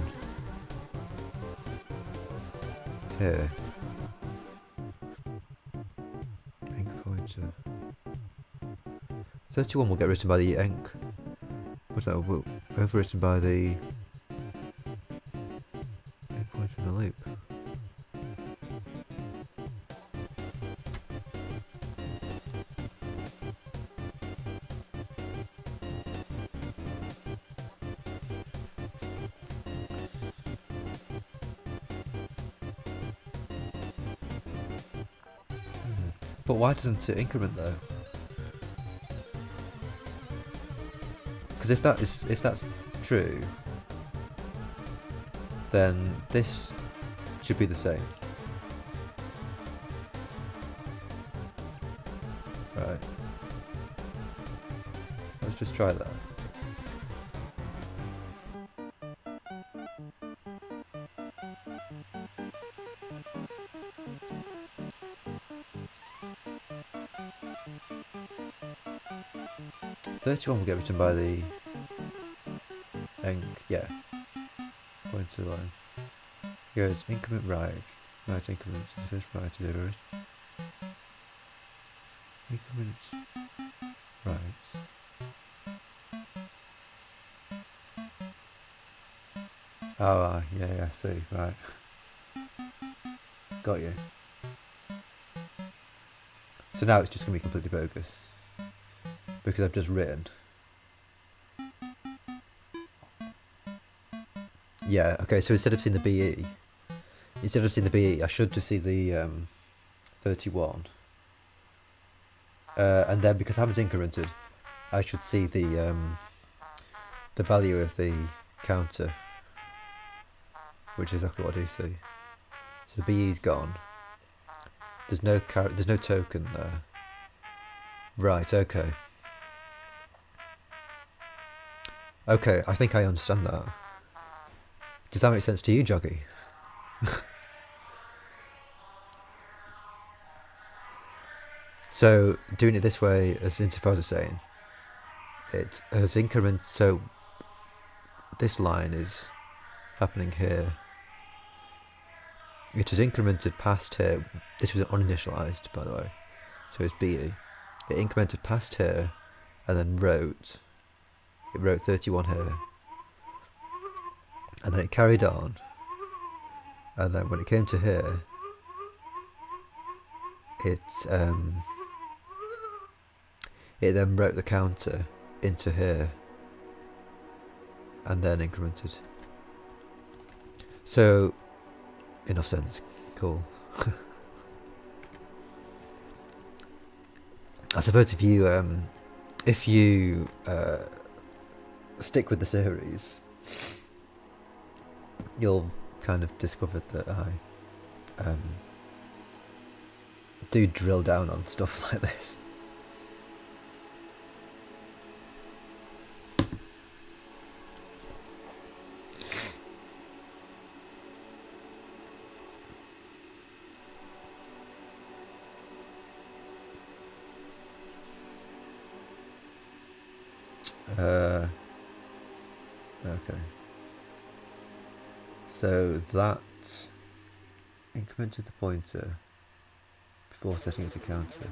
here. Enc pointer. 31 will get written by the enc. What's that? Overwritten by the enc pointer in the loop. But why doesn't it increment though? Because if that's true, then this should be the same. Right. Let's just try that. "31 will get written by the enc, yeah, pointer line. Goes increment right increment to the first right to the right. Increment right. Oh, yeah, I see, right. Got you. So now it's just going to be completely bogus. Because I've just written. Yeah, okay, so instead of seeing the BE, I should just see the 31. And then because I haven't incremented, I should see the value of the counter, which is exactly what I do see. So the BE's gone. There's no token there. Right, okay. Okay, I think I understand that. Does that make sense to you, Joggy? So doing it this way, as Interfaz is saying, it has increment. So this line is happening here. It has incremented past here. This was uninitialized, by the way. So it's BE. It incremented past here, and then wrote 31 here, and then it carried on. And then when it came to here, it then wrote the counter into here, and then incremented. So, enough sense. Cool. I suppose if you stick with the series, you'll kind of discover that I do drill down on stuff like this. Okay. So that incremented the pointer before setting it to counter.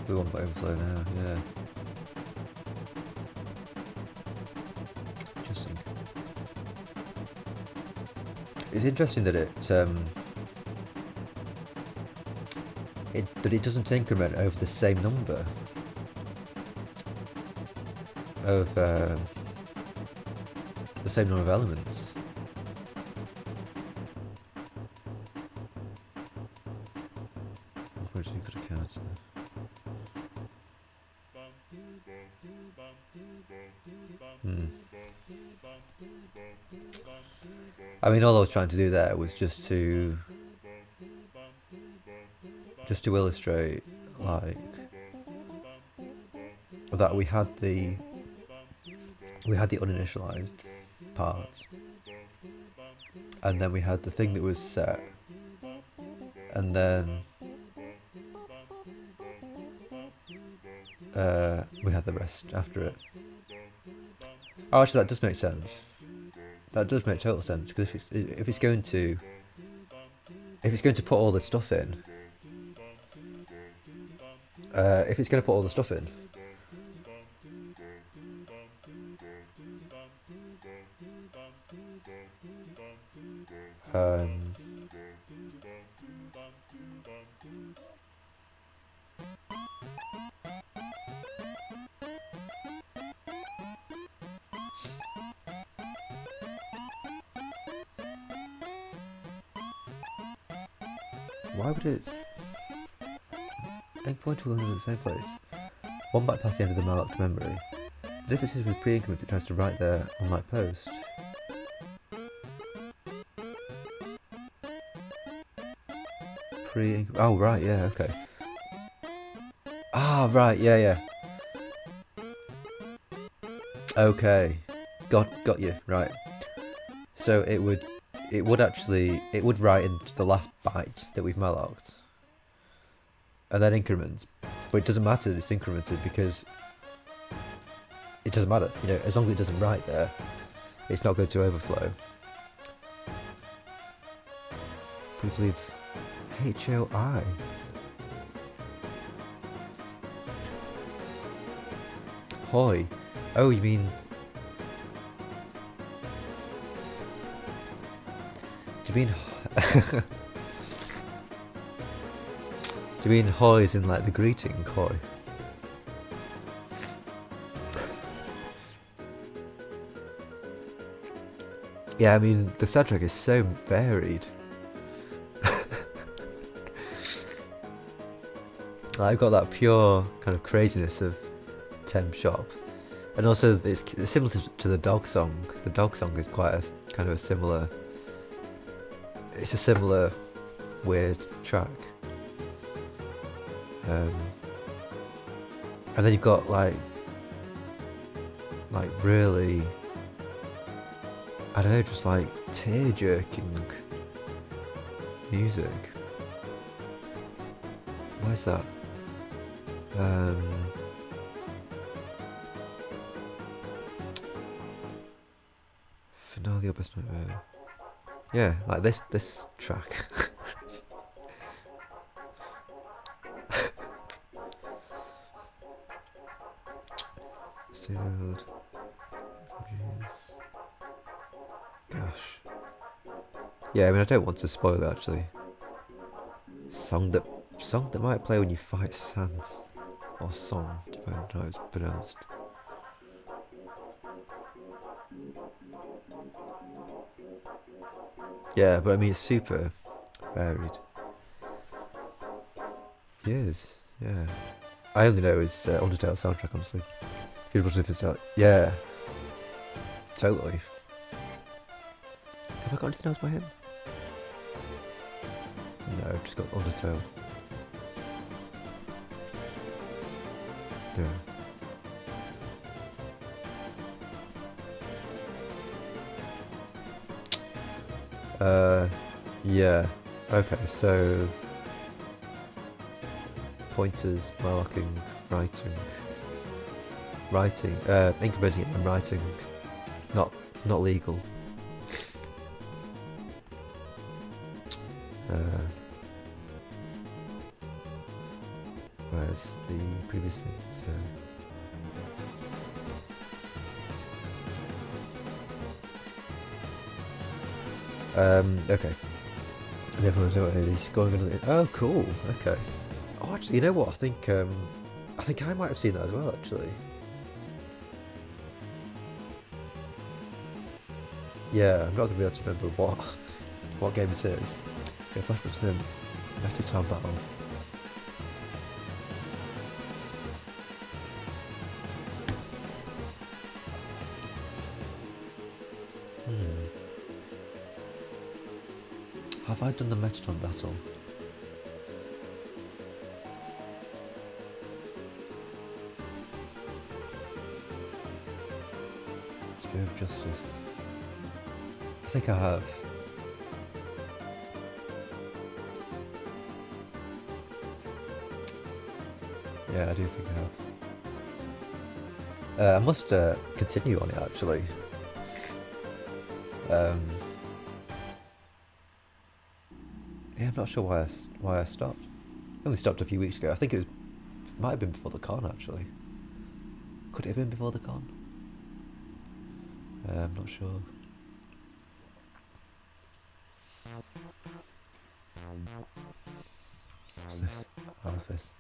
We want overflow now, yeah. Interesting. It's interesting that it doesn't increment over the same number of the same number of elements. I mean, all I was trying to do there was just to illustrate, like, that we had the uninitialized parts, and then we had the thing that was set, and then we had the rest after it. Oh, actually, that does make sense. That does make total sense, because if it's going to put all this stuff in, if it's going to put all the stuff in, why would it? Egg point will end in the same place. One bypass the end of the malloc memory. The difference is with pre-increment, it tries to write there on like post. Oh right, yeah, okay. Ah right, yeah. Okay, got you right. So it would write into the last byte that we've malloced, and then increment. But it doesn't matter that it's incremented, because it doesn't matter. You know, as long as it doesn't write there, it's not going to overflow. We believe HOI. Hoi. Oh, you mean? Do you mean? Do you mean hoi is in like the greeting hoi? Yeah, I mean the soundtrack is so varied. Like, I've got that pure kind of craziness of Tem Shop, and also it's similar to the dog song. The dog song is quite a kind of a similar. It's a similar weird track. And then you've got like really, I don't know, just like tear-jerking music. Why is that? Finale or best nightmare. Yeah, like this track. Sealed. Gosh. Yeah, I mean I don't want to spoil it actually. Song that might play when you fight Sans. Or song, depending on how it's pronounced. Yeah, but I mean it's super varied. It is, yeah. I only know his Undertale soundtrack, honestly. Yeah, totally. Have I got anything else by him? No, I've just got Undertale. Yeah. Yeah. Okay, so pointers, marking, writing, incrementing it and writing, not legal. Where's the previous thing? Okay. And everyone's he's going another. Oh, cool. Okay. Oh, actually, you know what? I think I might have seen that as well. Actually. Yeah, I'm not gonna be able to remember what game it is. Yeah, Flashback's name. Better Time Battle. Have I done the Metatron battle? Spear of Justice. I think I have. Yeah, I do think I have. I must continue on it actually. Yeah, I'm not sure why I stopped. I only stopped a few weeks ago. I think it might have been before the con actually. Could it have been before the con? I'm not sure. What's this? How's this?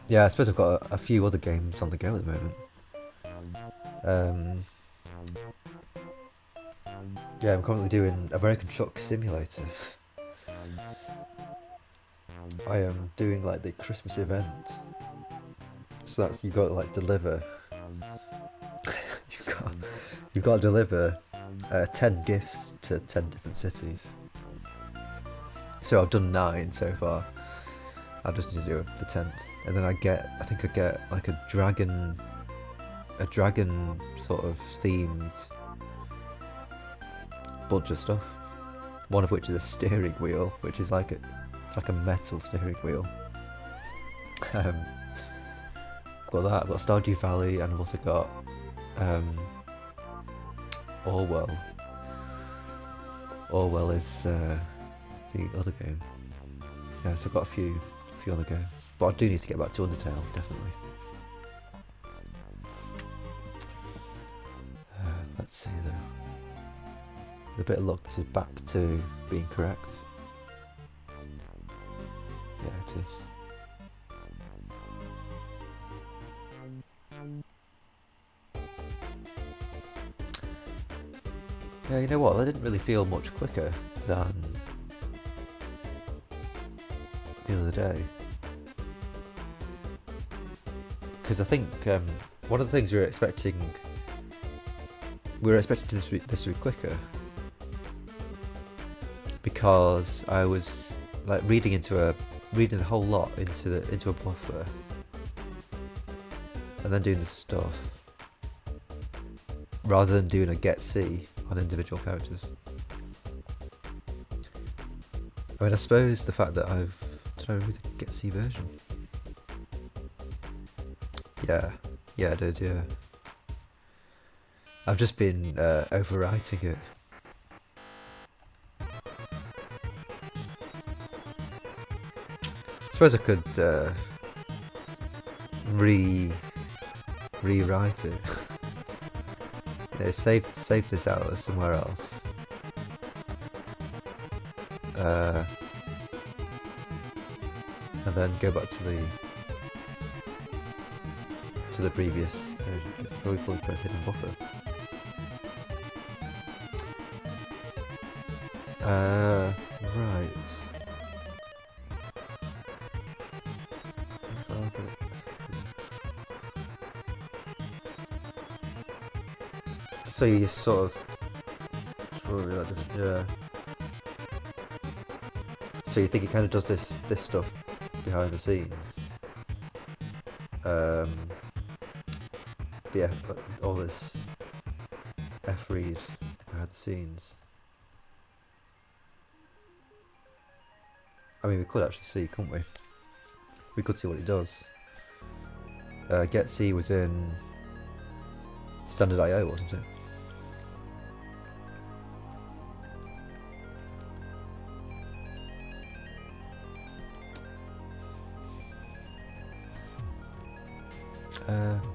Yeah, I suppose I've got a few other games on the go at the moment. Yeah, I'm currently doing American Truck Simulator. I am doing like the Christmas event. So that's, you've got to like deliver. you've got to deliver 10 gifts to 10 different cities. So I've done 9 so far. I just need to do the 10th, and then I think I get like a dragon sort of themed bunch of stuff. One of which is a steering wheel, which is like it's like a metal steering wheel. I've got that. I've got Stardew Valley, and I've also got Orwell. Orwell is the other game. Yeah, so I've got a few other games, but I do need to get back to Undertale, definitely. Let's see though. With a bit of luck, this is back to being correct. Yeah, it is. Yeah, you know what? That didn't really feel much quicker than the other day. Because I think one of the things we were expecting this to be quicker. Because I was like reading the whole lot into a buffer, and then doing the stuff, rather than doing a get C on individual characters. I mean, I suppose the fact that did I read the get C version? Yeah, I did. Yeah, I've just been overwriting it. I suppose I could rewrite it. Yeah, save this out as somewhere else. And then go back to the previous version. It's probably put a hidden buffer. Right. So you sort of, yeah. So you think it kind of does this stuff behind the scenes? Yeah, all this F-read behind the scenes. I mean, we could actually see, couldn't we? We could see what it does. Get C was in standard IO, wasn't it?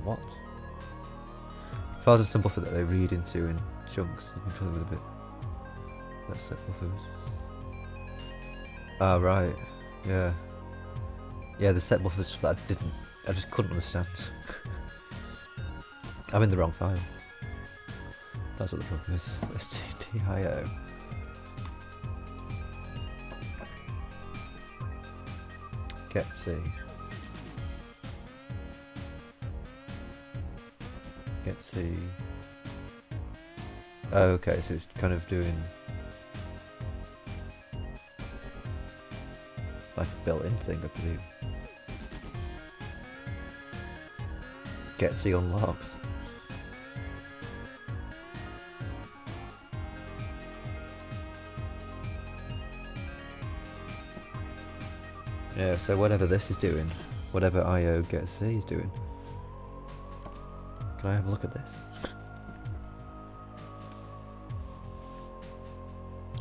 What? Files have some buffer that they read into in chunks. You can play with a bit. Let's set buffers. Ah, right. Yeah. Yeah, the set buffers that I just couldn't understand. I'm in the wrong file. That's what the problem is. stdio. Get C. Get C. Oh, okay, so it's kind of doing like a built-in thing, I believe. Get C unlocks. Yeah, so whatever this is doing, whatever IO get C is doing. Can I have a look at this?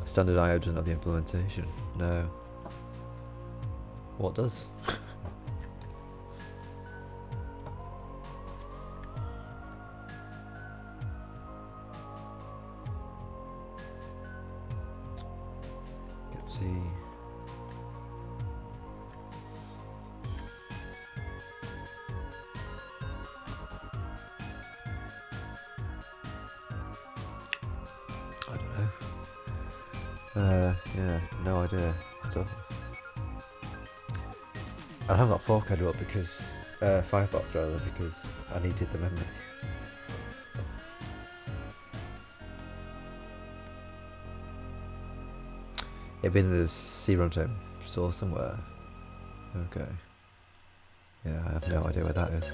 Standard IO doesn't have the implementation. No. What does? Let's see. I don't know. Yeah, no idea at all. I haven't got 4K up because Firefox rather, because I needed the memory. It'd been in the C runtime source somewhere. Okay. Yeah, I have no idea where that is.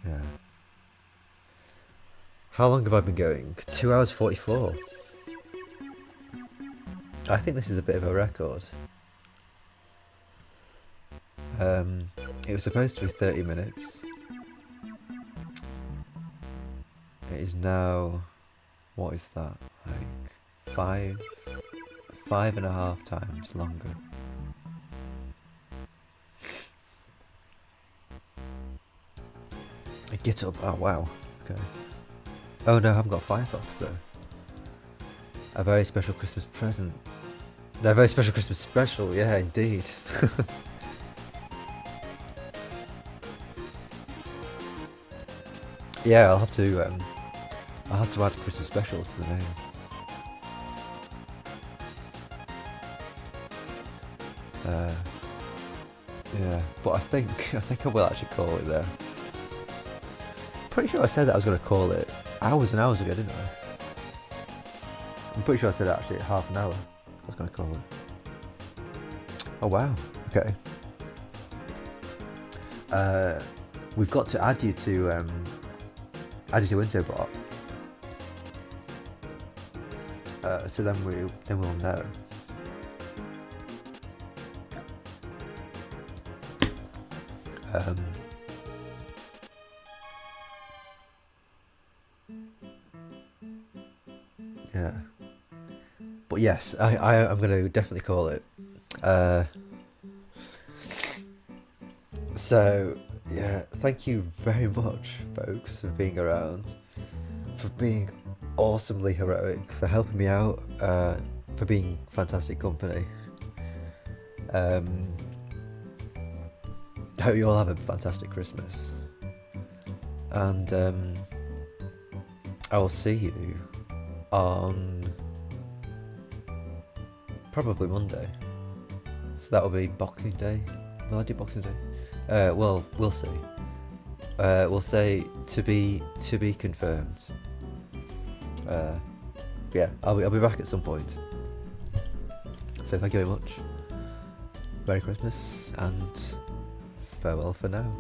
Yeah. How long have I been going? 2 hours 44. I think this is a bit of a record. It was supposed to be 30 minutes. It is now, what is that? Like 5.5 times longer. GitHub, oh wow, okay. Oh no, I haven't got Firefox though. A very special Christmas present. No, a very special Christmas special, yeah indeed. Yeah, I'll have to add Christmas special to the name. Yeah, but I think I will actually call it there. Pretty sure I said that I was going to call it hours and hours ago, didn't I? I'm pretty sure I said actually half an hour I was going to call it. Oh wow, okay. We've got to add you to Intobot. So then we'll know. Yeah, but yes, I'm going to definitely call it. So yeah, thank you very much, folks, for being around, for being awesomely heroic, for helping me out, for being fantastic company. I hope you all have a fantastic Christmas, and I will see you on probably Monday. So that will be Boxing Day. Will I do Boxing Day? Well, we'll see. We'll say to be confirmed. Yeah, I'll be back at some point. So thank you very much. Merry Christmas and farewell for now.